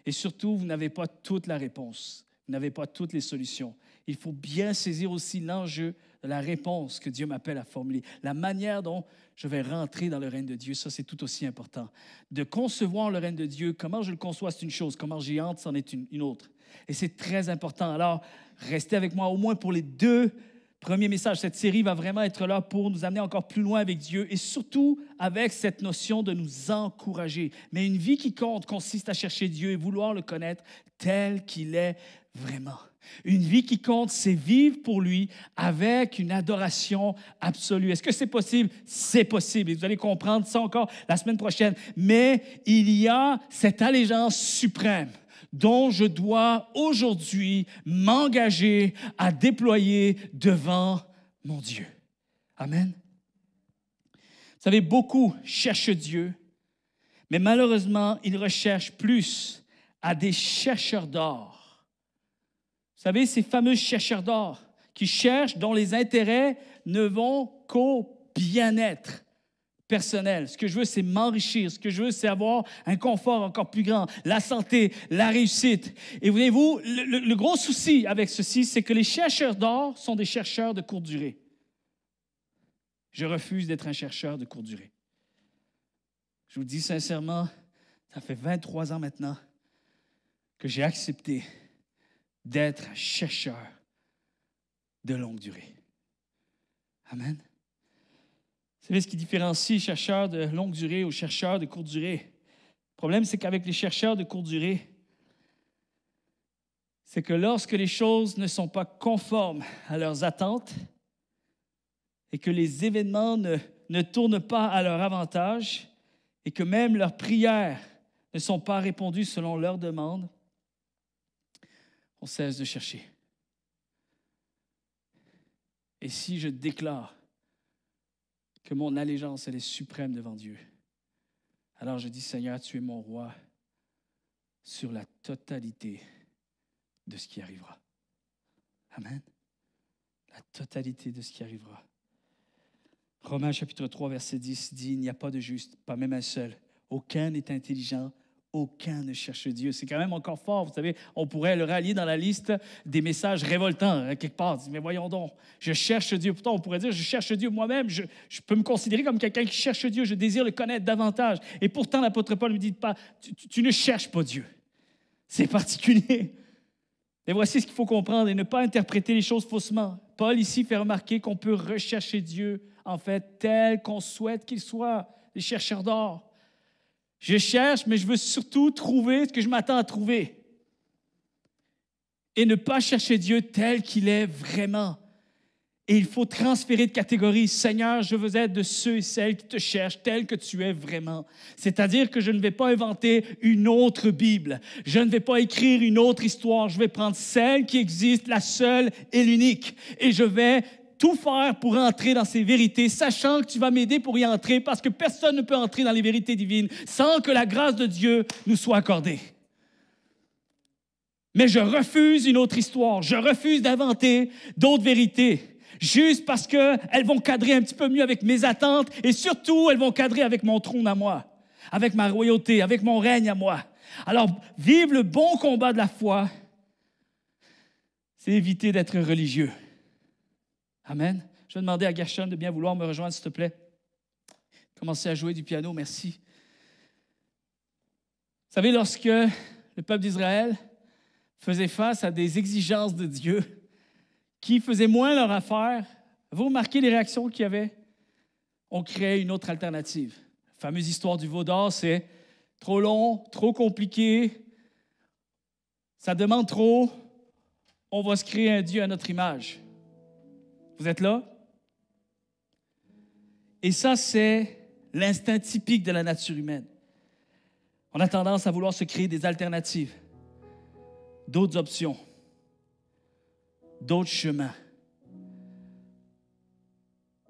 Et surtout, vous n'avez pas toute la réponse. Vous n'avez pas toutes les solutions. Il faut bien saisir aussi l'enjeu de la réponse que Dieu m'appelle à formuler. La manière dont je vais rentrer dans le règne de Dieu, ça c'est tout aussi important. De concevoir le règne de Dieu, comment je le conçois, c'est une chose. Comment j'y entre, c'en est une autre. Et c'est très important. Alors, restez avec moi au moins pour les 2 premiers messages. Cette série va vraiment être là pour nous amener encore plus loin avec Dieu et surtout avec cette notion de nous encourager. Mais une vie qui compte consiste à chercher Dieu et vouloir le connaître tel qu'il est vraiment. Une vie qui compte, c'est vivre pour lui avec une adoration absolue. Est-ce que c'est possible? C'est possible. Et vous allez comprendre ça encore la semaine prochaine. Mais il y a cette allégeance suprême dont je dois aujourd'hui m'engager à déployer devant mon Dieu. Amen. Vous savez, beaucoup cherchent Dieu, mais malheureusement, ils recherchent plus à des chercheurs d'or. Vous savez, ces fameux chercheurs d'or qui cherchent, dont les intérêts ne vont qu'au bien-être personnel. Ce que je veux, c'est m'enrichir. Ce que je veux, c'est avoir un confort encore plus grand, la santé, la réussite. Et voyez-vous, le gros souci avec ceci, c'est que les chercheurs d'or sont des chercheurs de courte durée. Je refuse d'être un chercheur de courte durée. Je vous dis sincèrement, ça fait 23 ans maintenant que j'ai accepté d'être un chercheur de longue durée. Amen. Vous savez ce qui différencie chercheurs de longue durée aux chercheurs de courte durée? Le problème, c'est qu'avec les chercheurs de courte durée, c'est que lorsque les choses ne sont pas conformes à leurs attentes et que les événements ne tournent pas à leur avantage et que même leurs prières ne sont pas répondues selon leurs demandes, on cesse de chercher. Et si je déclare que mon allégeance, elle est suprême devant Dieu, alors je dis, Seigneur, tu es mon roi sur la totalité de ce qui arrivera. Amen. La totalité de ce qui arrivera. Romains chapitre 3, verset 10 dit, il n'y a pas de juste, pas même un seul. Aucun n'est intelligent, aucun ne cherche Dieu. C'est quand même encore fort, vous savez, on pourrait le rallier dans la liste des messages révoltants, quelque part. Mais voyons donc, je cherche Dieu. Pourtant, on pourrait dire, je cherche Dieu moi-même. Je peux me considérer comme quelqu'un qui cherche Dieu. Je désire le connaître davantage. Et pourtant, l'apôtre Paul me dit pas, tu ne cherches pas Dieu. C'est particulier. Et voici ce qu'il faut comprendre et ne pas interpréter les choses faussement. Paul ici fait remarquer qu'on peut rechercher Dieu, en fait, tel qu'on souhaite qu'il soit, les chercheurs d'or. Je cherche, mais je veux surtout trouver ce que je m'attends à trouver. Et ne pas chercher Dieu tel qu'il est vraiment. Et il faut transférer de catégorie. Seigneur, je veux être de ceux et celles qui te cherchent tel que tu es vraiment. C'est-à-dire que je ne vais pas inventer une autre Bible. Je ne vais pas écrire une autre histoire. Je vais prendre celle qui existe, la seule et l'unique. Et je vais tout faire pour entrer dans ces vérités, sachant que tu vas m'aider pour y entrer, parce que personne ne peut entrer dans les vérités divines sans que la grâce de Dieu nous soit accordée. Mais je refuse une autre histoire. Je refuse d'inventer d'autres vérités. juste parce qu'elles vont cadrer un petit peu mieux avec mes attentes et surtout, elles vont cadrer avec mon trône à moi, avec ma royauté, avec mon règne à moi. Alors, vivre le bon combat de la foi, c'est éviter d'être religieux. Amen. Je vais demander à Gershon de bien vouloir me rejoindre, s'il te plaît. Commencez à jouer du piano, merci. Vous savez, lorsque le peuple d'Israël faisait face à des exigences de Dieu qui faisaient moins leur affaire, vous remarquez les réactions qu'il y avait? On créait une autre alternative. La fameuse histoire du veau d'or, c'est trop long, trop compliqué, ça demande trop, on va se créer un Dieu à notre image. Vous êtes là? Et ça, c'est l'instinct typique de la nature humaine. On a tendance à vouloir se créer des alternatives, d'autres options, d'autres chemins,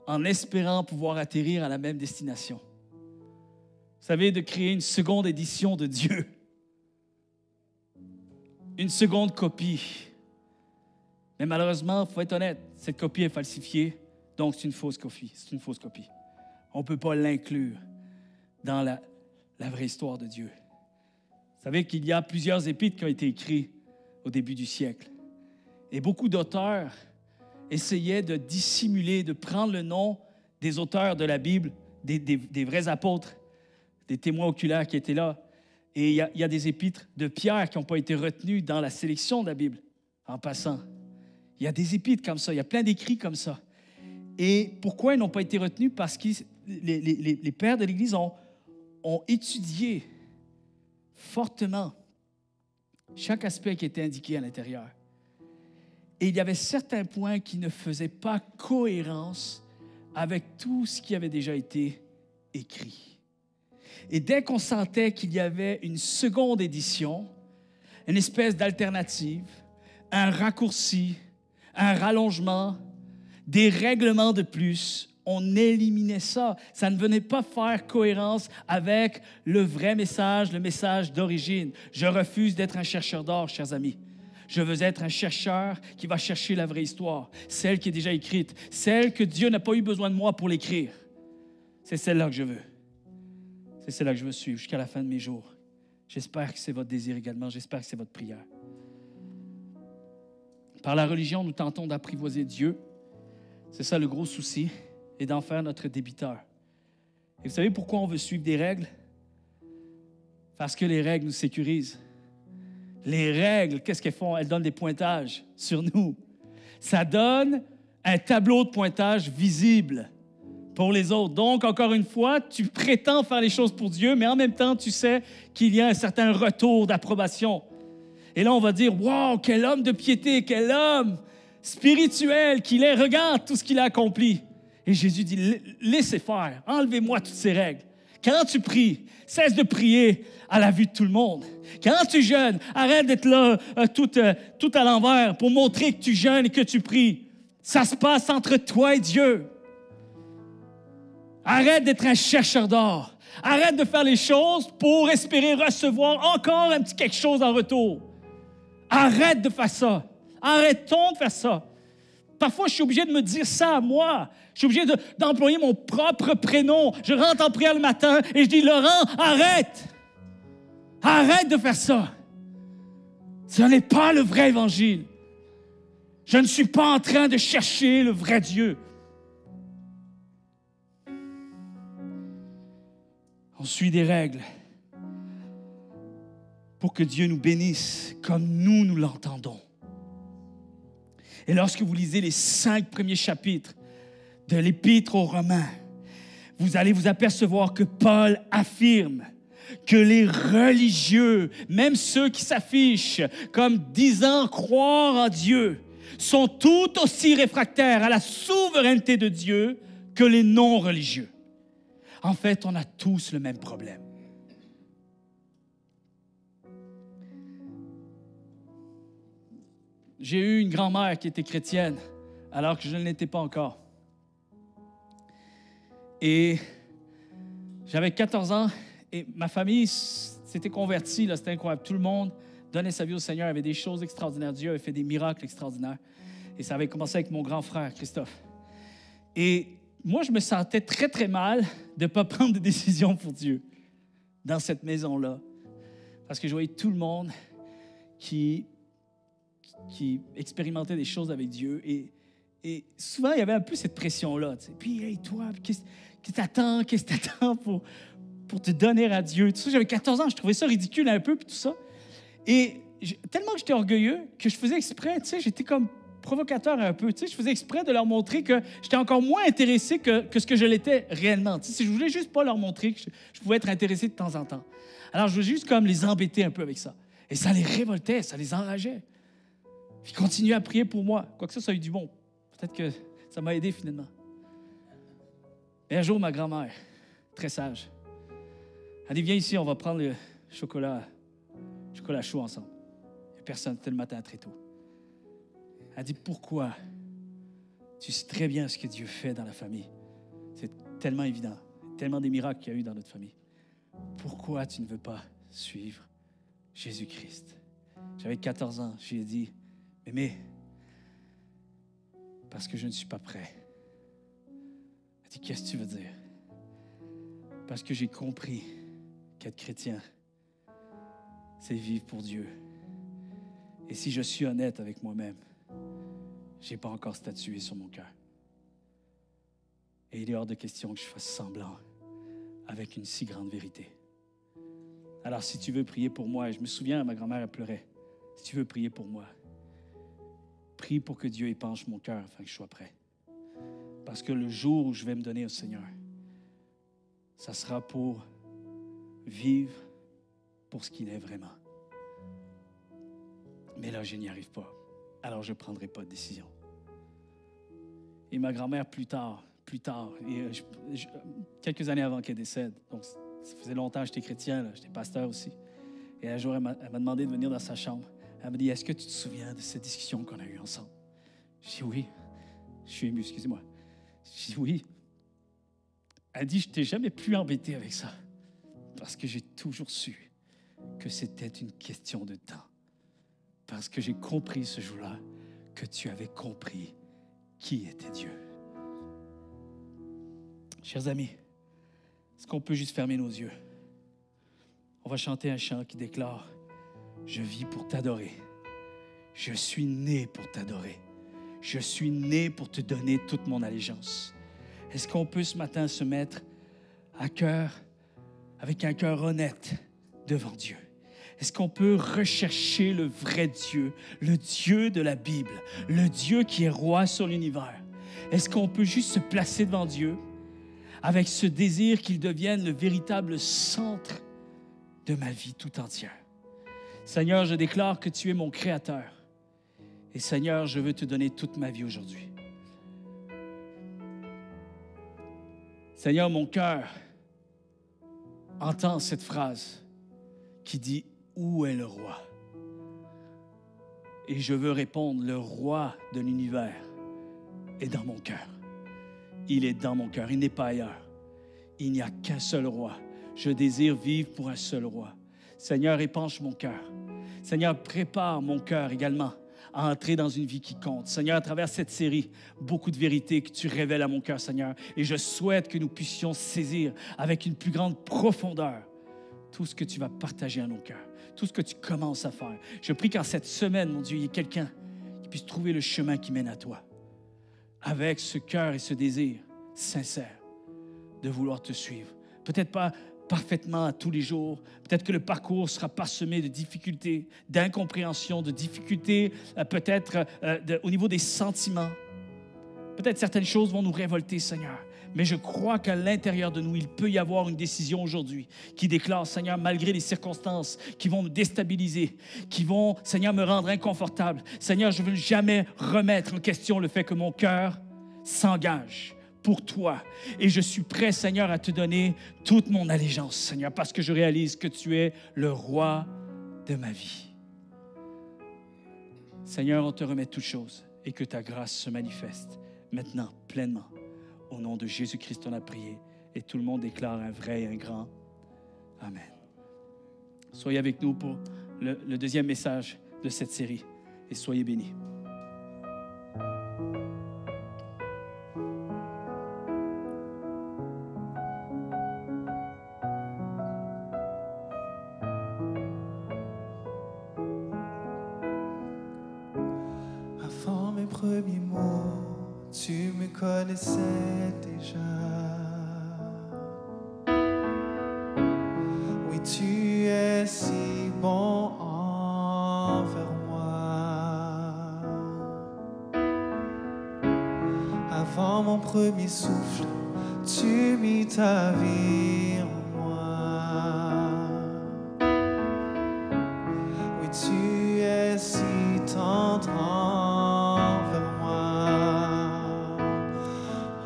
en espérant pouvoir atterrir à la même destination. Vous savez, de créer une seconde édition de Dieu, une seconde copie. Mais malheureusement, il faut être honnête, cette copie est falsifiée, donc c'est une fausse copie. C'est une fausse copie. On ne peut pas l'inclure dans la vraie histoire de Dieu. Vous savez qu'il y a plusieurs épîtres qui ont été écrits au début du siècle. Et beaucoup d'auteurs essayaient de dissimuler, de prendre le nom des auteurs de la Bible, des vrais apôtres, des témoins oculaires qui étaient là. Et il y a des épîtres de Pierre qui n'ont pas été retenus dans la sélection de la Bible, en passant. Il y a des épîtres comme ça, il y a plein d'écrits comme ça. Et pourquoi ils n'ont pas été retenus? Parce que les pères de l'Église ont étudié fortement chaque aspect qui était indiqué à l'intérieur. Et il y avait certains points qui ne faisaient pas cohérence avec tout ce qui avait déjà été écrit. Et dès qu'on sentait qu'il y avait une seconde édition, une espèce d'alternative, un raccourci, un rallongement, des règlements de plus, on éliminait ça. Ça ne venait pas faire cohérence avec le vrai message, le message d'origine. Je refuse d'être un chercheur d'or, chers amis. Je veux être un chercheur qui va chercher la vraie histoire, celle qui est déjà écrite, celle que Dieu n'a pas eu besoin de moi pour l'écrire. C'est celle-là que je veux. C'est celle-là que je veux suivre jusqu'à la fin de mes jours. J'espère que c'est votre désir également. J'espère que c'est votre prière. Par la religion, nous tentons d'apprivoiser Dieu. C'est ça le gros souci, et d'en faire notre débiteur. Et vous savez pourquoi on veut suivre des règles? Parce que les règles nous sécurisent. Les règles, qu'est-ce qu'elles font? Elles donnent des pointages sur nous. Ça donne un tableau de pointage visible pour les autres. Donc, encore une fois, tu prétends faire les choses pour Dieu, mais en même temps, tu sais qu'il y a un certain retour d'approbation. Et là, on va dire, « Wow, quel homme de piété, quel homme spirituel qu'il est, regarde tout ce qu'il a accompli. » Et Jésus dit, « Laissez faire, enlevez-moi toutes ces règles. Quand tu pries, cesse de prier à la vue de tout le monde. Quand tu jeûnes, arrête d'être là tout à l'envers pour montrer que tu jeûnes et que tu pries. Ça se passe entre toi et Dieu. Arrête d'être un chercheur d'or. Arrête de faire les choses pour espérer recevoir encore un petit quelque chose en retour. Arrête de faire ça. Arrêtons de faire ça. Parfois, je suis obligé de me dire ça à moi. Je suis obligé d'employer mon propre prénom. Je rentre en prière le matin et je dis, « Laurent, arrête! Arrête de faire ça! Ce n'est pas le vrai évangile. Je ne suis pas en train de chercher le vrai Dieu. » On suit des règles pour que Dieu nous bénisse comme nous l'entendons. Et lorsque vous lisez les 5 premiers chapitres de l'Épître aux Romains, vous allez vous apercevoir que Paul affirme que les religieux, même ceux qui s'affichent comme disant croire en Dieu, sont tout aussi réfractaires à la souveraineté de Dieu que les non-religieux. En fait, on a tous le même problème. J'ai eu une grand-mère qui était chrétienne, alors que je ne l'étais pas encore. Et j'avais 14 ans, et ma famille s'était convertie, là, c'était incroyable. Tout le monde donnait sa vie au Seigneur, il y avait des choses extraordinaires. Dieu avait fait des miracles extraordinaires. Et ça avait commencé avec mon grand frère, Christophe. Et moi, je me sentais très, très mal de ne pas prendre de décision pour Dieu dans cette maison-là. Parce que je voyais tout le monde qui expérimentait des choses avec Dieu. Et souvent, il y avait un peu cette pression-là. Tu sais. Puis, hey, toi, qu'est-ce que t'attends pour te donner à Dieu? Tout ça, j'avais 14 ans, je trouvais ça ridicule un peu, puis tout ça. Et tellement que j'étais orgueilleux que je faisais exprès, tu sais, j'étais comme provocateur un peu. Tu sais, je faisais exprès de leur montrer que j'étais encore moins intéressé que ce que je l'étais réellement. Tu sais, je voulais juste pas leur montrer que je pouvais être intéressé de temps en temps. Alors, je voulais juste comme les embêter un peu avec ça. Et ça les révoltait, ça les enrageait. Puis ils continuaient à prier pour moi. Quoique ça a eu du bon. Peut-être que ça m'a aidé finalement. Et un jour, ma grand-mère, très sage, elle dit, viens ici, on va prendre le chocolat chaud ensemble. Il n'y a personne, c'était le matin très tôt. Elle dit, pourquoi? Tu sais très bien ce que Dieu fait dans la famille. C'est tellement évident, tellement des miracles qu'il y a eu dans notre famille. Pourquoi tu ne veux pas suivre Jésus-Christ? J'avais 14 ans, je lui ai dit, mais parce que je ne suis pas prêt. Elle dit, qu'est-ce que tu veux dire? Parce que j'ai compris qu'être chrétien, c'est vivre pour Dieu. Et si je suis honnête avec moi-même, je n'ai pas encore statué sur mon cœur. Et il est hors de question que je fasse semblant avec une si grande vérité. Alors, si tu veux prier pour moi, et je me souviens, ma grand-mère, elle pleurait. Si tu veux prier pour moi, prie pour que Dieu épanche mon cœur afin que je sois prêt. Parce que le jour où je vais me donner au Seigneur, ça sera pour vivre pour ce qu'il est vraiment. Mais là, je n'y arrive pas. Alors, je ne prendrai pas de décision. Et ma grand-mère, plus tard, et quelques années avant qu'elle décède, donc ça faisait longtemps que j'étais chrétien, là, j'étais pasteur aussi. Et un jour, elle m'a demandé de venir dans sa chambre. Elle m'a dit, est-ce que tu te souviens de cette discussion qu'on a eue ensemble? J'ai dit oui. Je suis ému, excusez-moi. J'ai dit oui. Elle dit, je ne t'ai jamais plus embêté avec ça. Parce que j'ai toujours su que c'était une question de temps. Parce que j'ai compris ce jour-là que tu avais compris qui était Dieu. Chers amis, est-ce qu'on peut juste fermer nos yeux? On va chanter un chant qui déclare « Je vis pour t'adorer. Je suis né pour t'adorer. Je suis né pour te donner toute mon allégeance. » Est-ce qu'on peut ce matin se mettre à cœur, avec un cœur honnête devant Dieu? Est-ce qu'on peut rechercher le vrai Dieu, le Dieu de la Bible, le Dieu qui est roi sur l'univers? Est-ce qu'on peut juste se placer devant Dieu avec ce désir qu'il devienne le véritable centre de ma vie tout entière? Seigneur, je déclare que tu es mon Créateur. Et Seigneur, je veux te donner toute ma vie aujourd'hui. Seigneur, mon cœur entend cette phrase qui dit « Où est le roi? » Et je veux répondre, le roi de l'univers est dans mon cœur. Il est dans mon cœur, il n'est pas ailleurs. Il n'y a qu'un seul roi. Je désire vivre pour un seul roi. Seigneur, épanche mon cœur. Seigneur, prépare mon cœur également à entrer dans une vie qui compte. Seigneur, à travers cette série, beaucoup de vérités que tu révèles à mon cœur, Seigneur. Et je souhaite que nous puissions saisir avec une plus grande profondeur tout ce que tu vas partager à nos cœurs, tout ce que tu commences à faire. Je prie qu'en cette semaine, mon Dieu, il y ait quelqu'un qui puisse trouver le chemin qui mène à toi, avec ce cœur et ce désir sincère de vouloir te suivre. Peut-être pas parfaitement à tous les jours. Peut-être que le parcours sera parsemé de difficultés, d'incompréhension, de difficultés, peut-être au niveau des sentiments. Peut-être certaines choses vont nous révolter, Seigneur. Mais je crois qu'à l'intérieur de nous, il peut y avoir une décision aujourd'hui qui déclare, Seigneur, malgré les circonstances qui vont me déstabiliser, qui vont, Seigneur, me rendre inconfortable. Seigneur, je ne veux jamais remettre en question le fait que mon cœur s'engage pour toi. Et je suis prêt, Seigneur, à te donner toute mon allégeance, Seigneur, parce que je réalise que tu es le roi de ma vie. Seigneur, on te remet toutes choses et que ta grâce se manifeste maintenant, pleinement. Au nom de Jésus-Christ, on a prié. Et tout le monde déclare un vrai et un grand Amen. Soyez avec nous pour le deuxième message de cette série. Et soyez bénis. premiers mots, tu me connaissais déjà. Oui, tu es si bon envers moi. Avant mon premier souffle, tu mis ta vie en moi. Oui, tu es si tendre envers moi.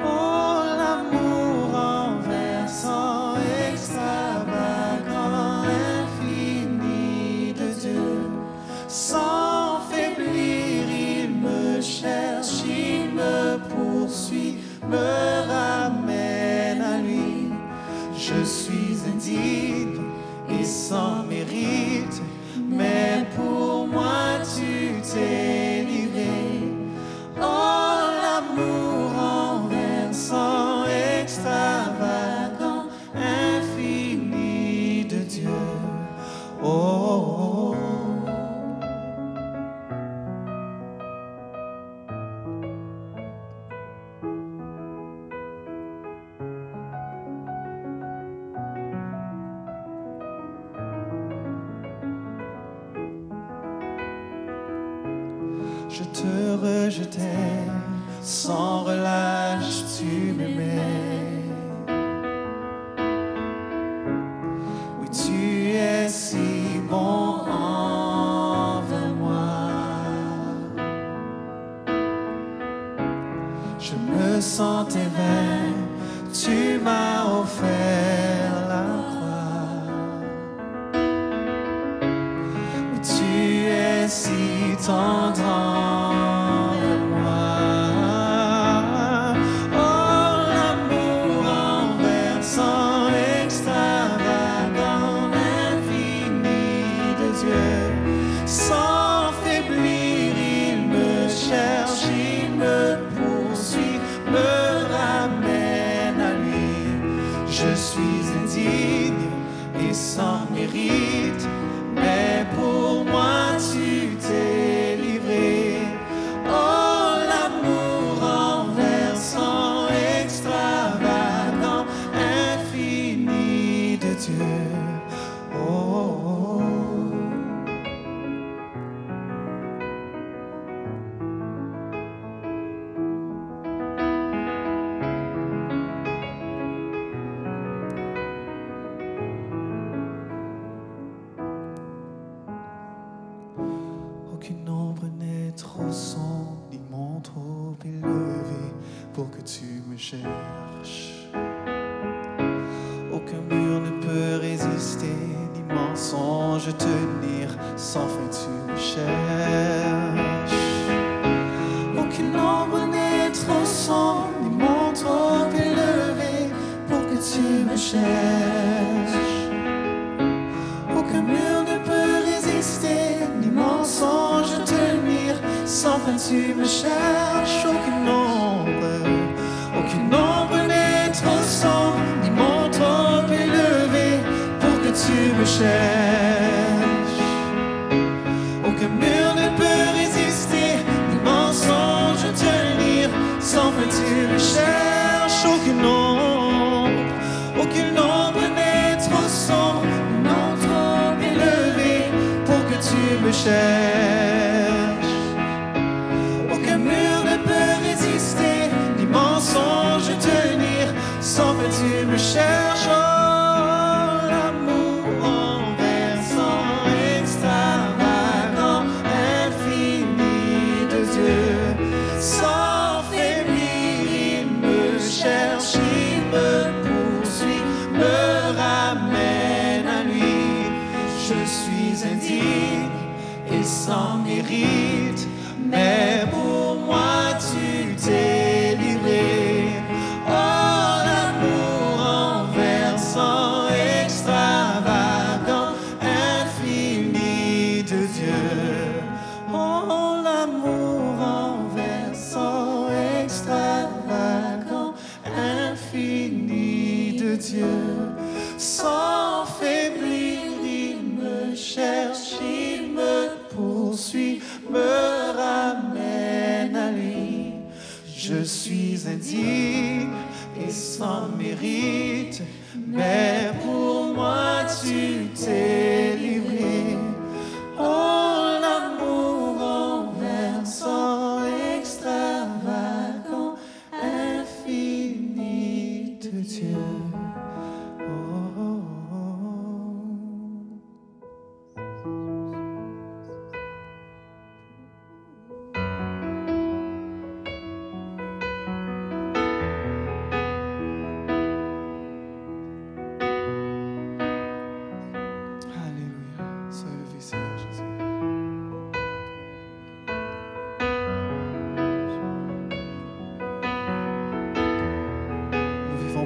Oh, l'amour renversant, extravagant, infini de Dieu. Sans faiblir, il me cherche, il me poursuit, me ramène à lui. Je suis indigne et sans mérite, mais pour moi tu t'es livré. Oh, l'amour renversant, extravagant, infini de Dieu. Oh, oh, oh. Je te rejetais, sans relâche tu m'aimais. Oui, tu es si bon envers moi. Je me sentais vain, tu m'as offert la croix. Oui, tu es si tendre envers moi. Oh, l'amour renversant, extravagant, infini de Dieu. Sans faiblir, il me cherche, il me poursuit, me ramène à lui. Je suis indigne et sans mérite, mais pour moi tu t'es livré. Oh, l'amour renversant, extravagant, infini de Dieu. Oh, oh, oh. Aucune ombre n'est trop sombre, ni mon trop élevé pour que tu me cherches. Aucun mur ne peut résister, ni mensonge tenir, sans fin tu me cherches. Aucune ombre n'est trop sombre, ni mon trop élevé pour que tu me cherches. Aucun mur ne peut résister, ni mensonge tenir, sans fin tu me cherches. Aucune ombre n'est trop sombre, ni mon trop élevé pour que tu me cherches. Aucun mur ne peut résister, ni mensonge tenir, sans fin tu me cherches. Aucune ombre n'est trop sombre, ni mon trop élevé pour que tu me cherches. Aucun mur ne peut résister, ni mensonge tenir, sans fin tu me cherches. Oh, l'amour renversant, extravagant, infini de Dieu. Sans faiblir, il me cherche, il me poursuit, me ramène à lui. Je suis indigne et sans mérite, mais pour moi tu t'es livré. Oh, l'amour renversant, extravagant, infini de Dieu. Oh, l'amour renversant, extravagant, infini de Dieu. Sans faiblir, il me cherche, il me poursuit, me ramène je suis indigne et sans mérite, mais pour moi tu t'es livré. Oh, l'amour renversant, extravagant, infini de Dieu.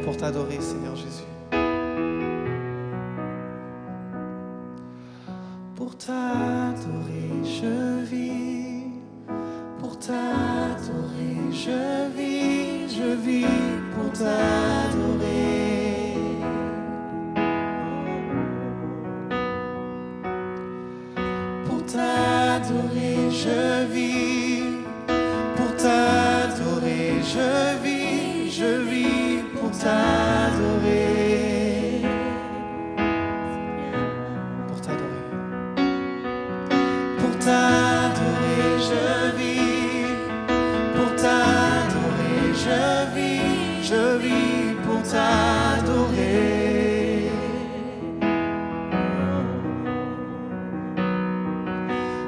Pour t'adorer, Seigneur Jésus. Pour t'adorer, je vis. Pour t'adorer, je vis. Je vis pour t'adorer. Pour t'adorer, je vis. Pour t'adorer, je vis. Je vis pour t'adorer, pour t'adorer, pour t'adorer, je vis, pour t'adorer, je vis pour t'adorer,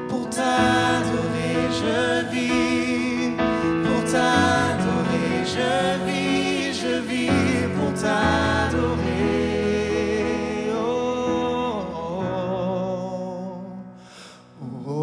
pour t'adorer, je vis, pour t'adorer, je vis pour t'adorer. Oh, oh, oh, oh, oh,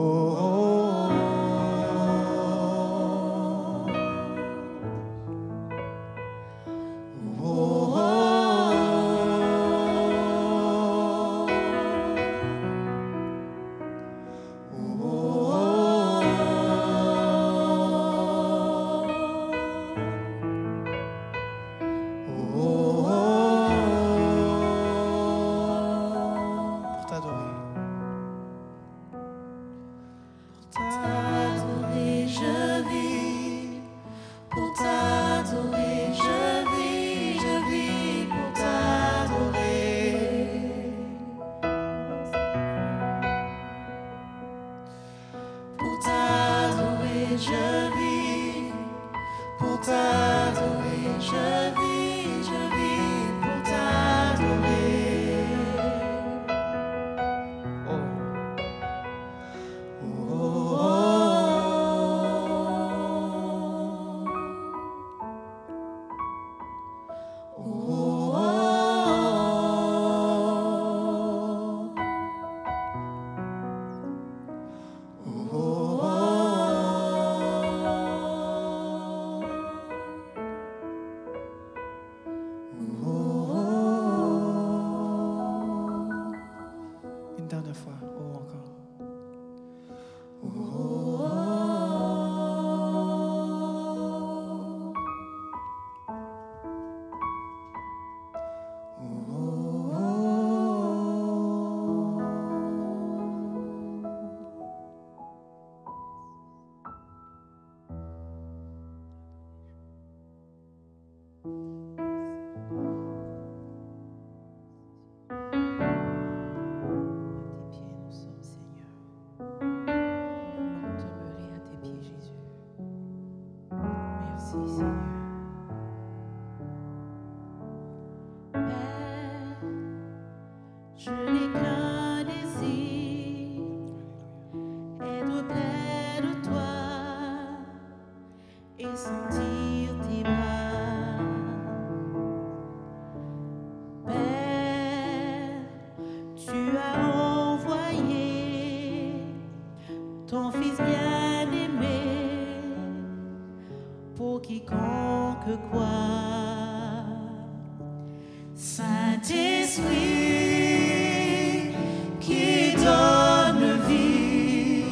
Saint-Esprit qui donne vie,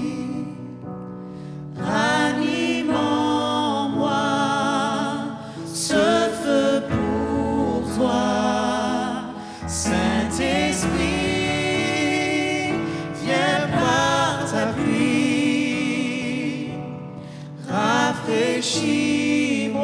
ranime en moi ce feu pour toi. Saint-Esprit, viens par ta pluie, rafraîchis-moi.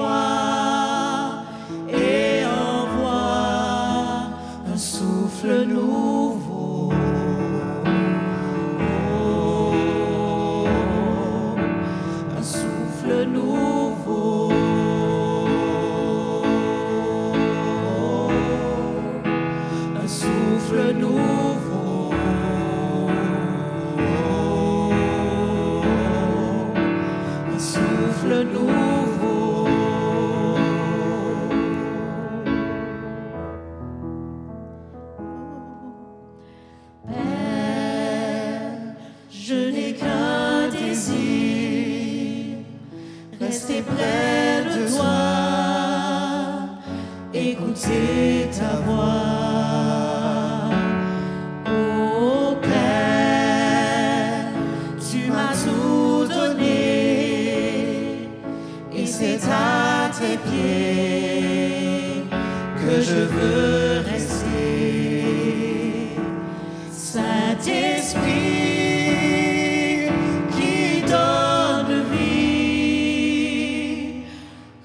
écouter ta voix. Oh Père, tu m'as tout donné et c'est à tes pieds que je veux rester. Saint-Esprit qui donne vie,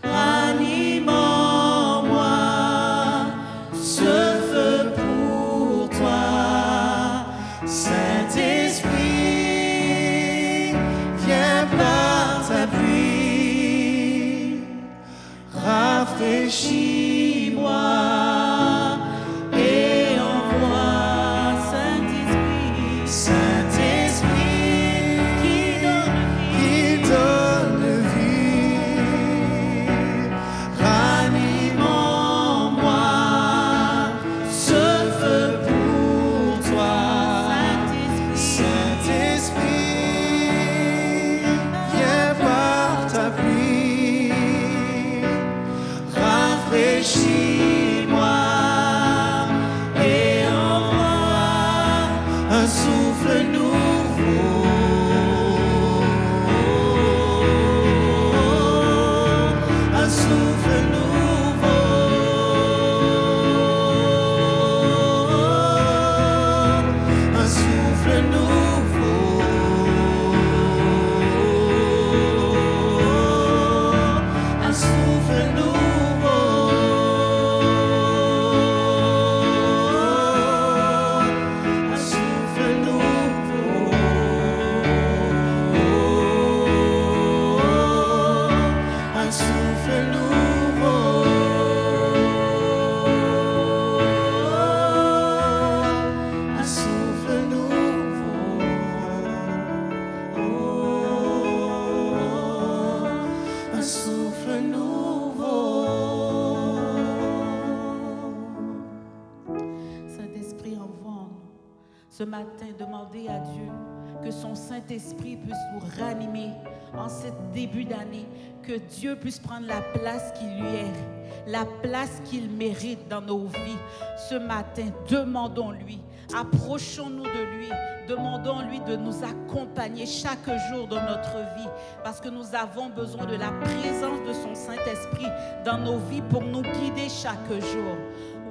ranime en moi ce feu pour toi. Saint-Esprit, viens par ta pluie, rafraîchis-moi et envoie Saint-Esprit, Saint-Esprit qui donne vie, ranime en moi ce feu pour toi. Saint-Esprit, viens par ta pluie, rafraîchis-moi et envoie un souffle nouveau, un souffle nouveau, un souffle nouveau, un souffle nouveau, un souffle nouveau, un souffle nouveau, un souffle nouveau, un souffle nouveau. Saint-Esprit, envoie en nous. Ce matin, demandez à Dieu que son Saint-Esprit puisse nous ranimer en ce début d'année, que Dieu puisse prendre la place qui lui est, la place qu'il mérite dans nos vies. Ce matin, demandons-lui, approchons-nous de lui, demandons-lui de nous accompagner chaque jour de notre vie, parce que nous avons besoin de la présence de son Saint-Esprit dans nos vies pour nous guider chaque jour.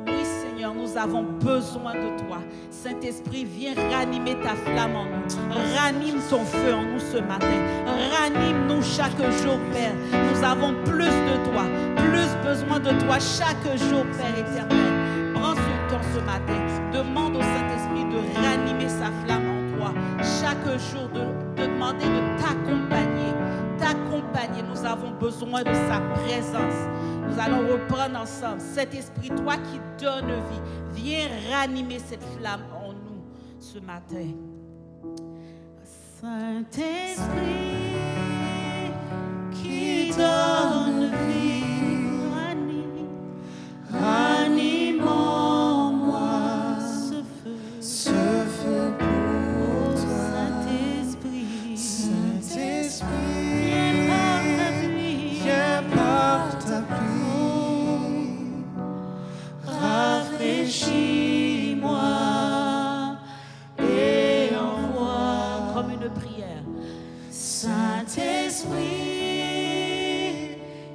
Oui, Seigneur, nous avons besoin de toi. Saint-Esprit, viens ranimer ta flamme en nous. Ranime ton feu en nous ce matin. Ranime-nous chaque jour, Père. Nous avons plus de toi, plus besoin de toi chaque jour, Père éternel. Prends ce temps ce matin. Demande au Saint-Esprit de ranimer sa flamme en toi. Chaque jour, de demander de t'accompagner. T'accompagner. Nous avons besoin de sa présence. Nous allons reprendre ensemble. Cet esprit, toi qui donnes vie, viens ranimer cette flamme en nous ce matin. Saint-Esprit qui donne vie, ranime en moi ce feu pour toi. Saint-Esprit, viens par ta pluie, rafraîchis-moi et envoie comme une prière. Saint-Esprit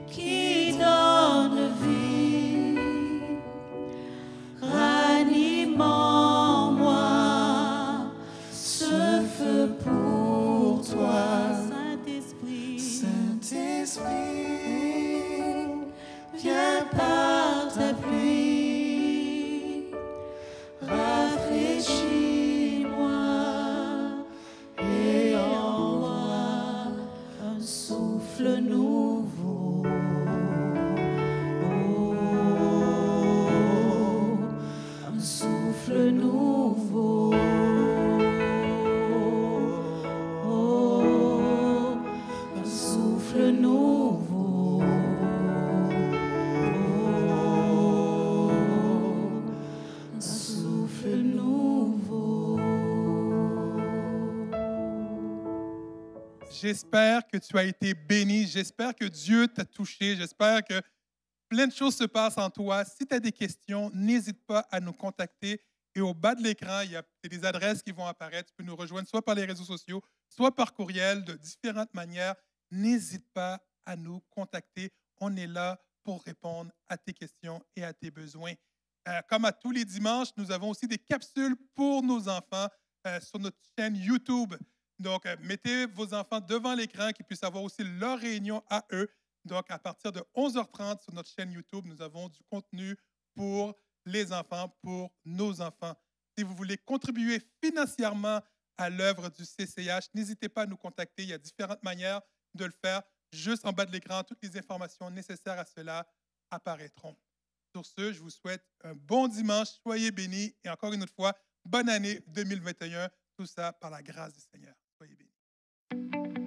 qui donne vie, ranime en moi ce feu pour toi. Saint-Esprit, viens par ta pluie, rafraîchis-moi et envoie un souffle nouveau. Un souffle nouveau. Un souffle nouveau. Un souffle nouveau. J'espère que tu as été béni. J'espère que Dieu t'a touché. J'espère que Plein de choses se passent en toi. Si tu as des questions, n'hésite pas à nous contacter. Et au bas de l'écran, il y a des adresses qui vont apparaître. Tu peux nous rejoindre soit par les réseaux sociaux, soit par courriel, de différentes manières. N'hésite pas à nous contacter. On est là pour répondre à tes questions et à tes besoins. Comme à tous les dimanches, nous avons aussi des capsules pour nos enfants sur notre chaîne YouTube. Donc, mettez vos enfants devant l'écran qu'ils puissent avoir aussi leur réunion à eux. Donc, à partir de 11h30 sur notre chaîne YouTube, nous avons du contenu pour les enfants, pour nos enfants. Si vous voulez contribuer financièrement à l'œuvre du CCH, n'hésitez pas à nous contacter. Il y a différentes manières de le faire. Juste en bas de l'écran, toutes les informations nécessaires à cela apparaîtront. Sur ce, je vous souhaite un bon dimanche. Soyez bénis et encore une autre fois, bonne année 2021. Tout ça par la grâce du Seigneur. Soyez bénis.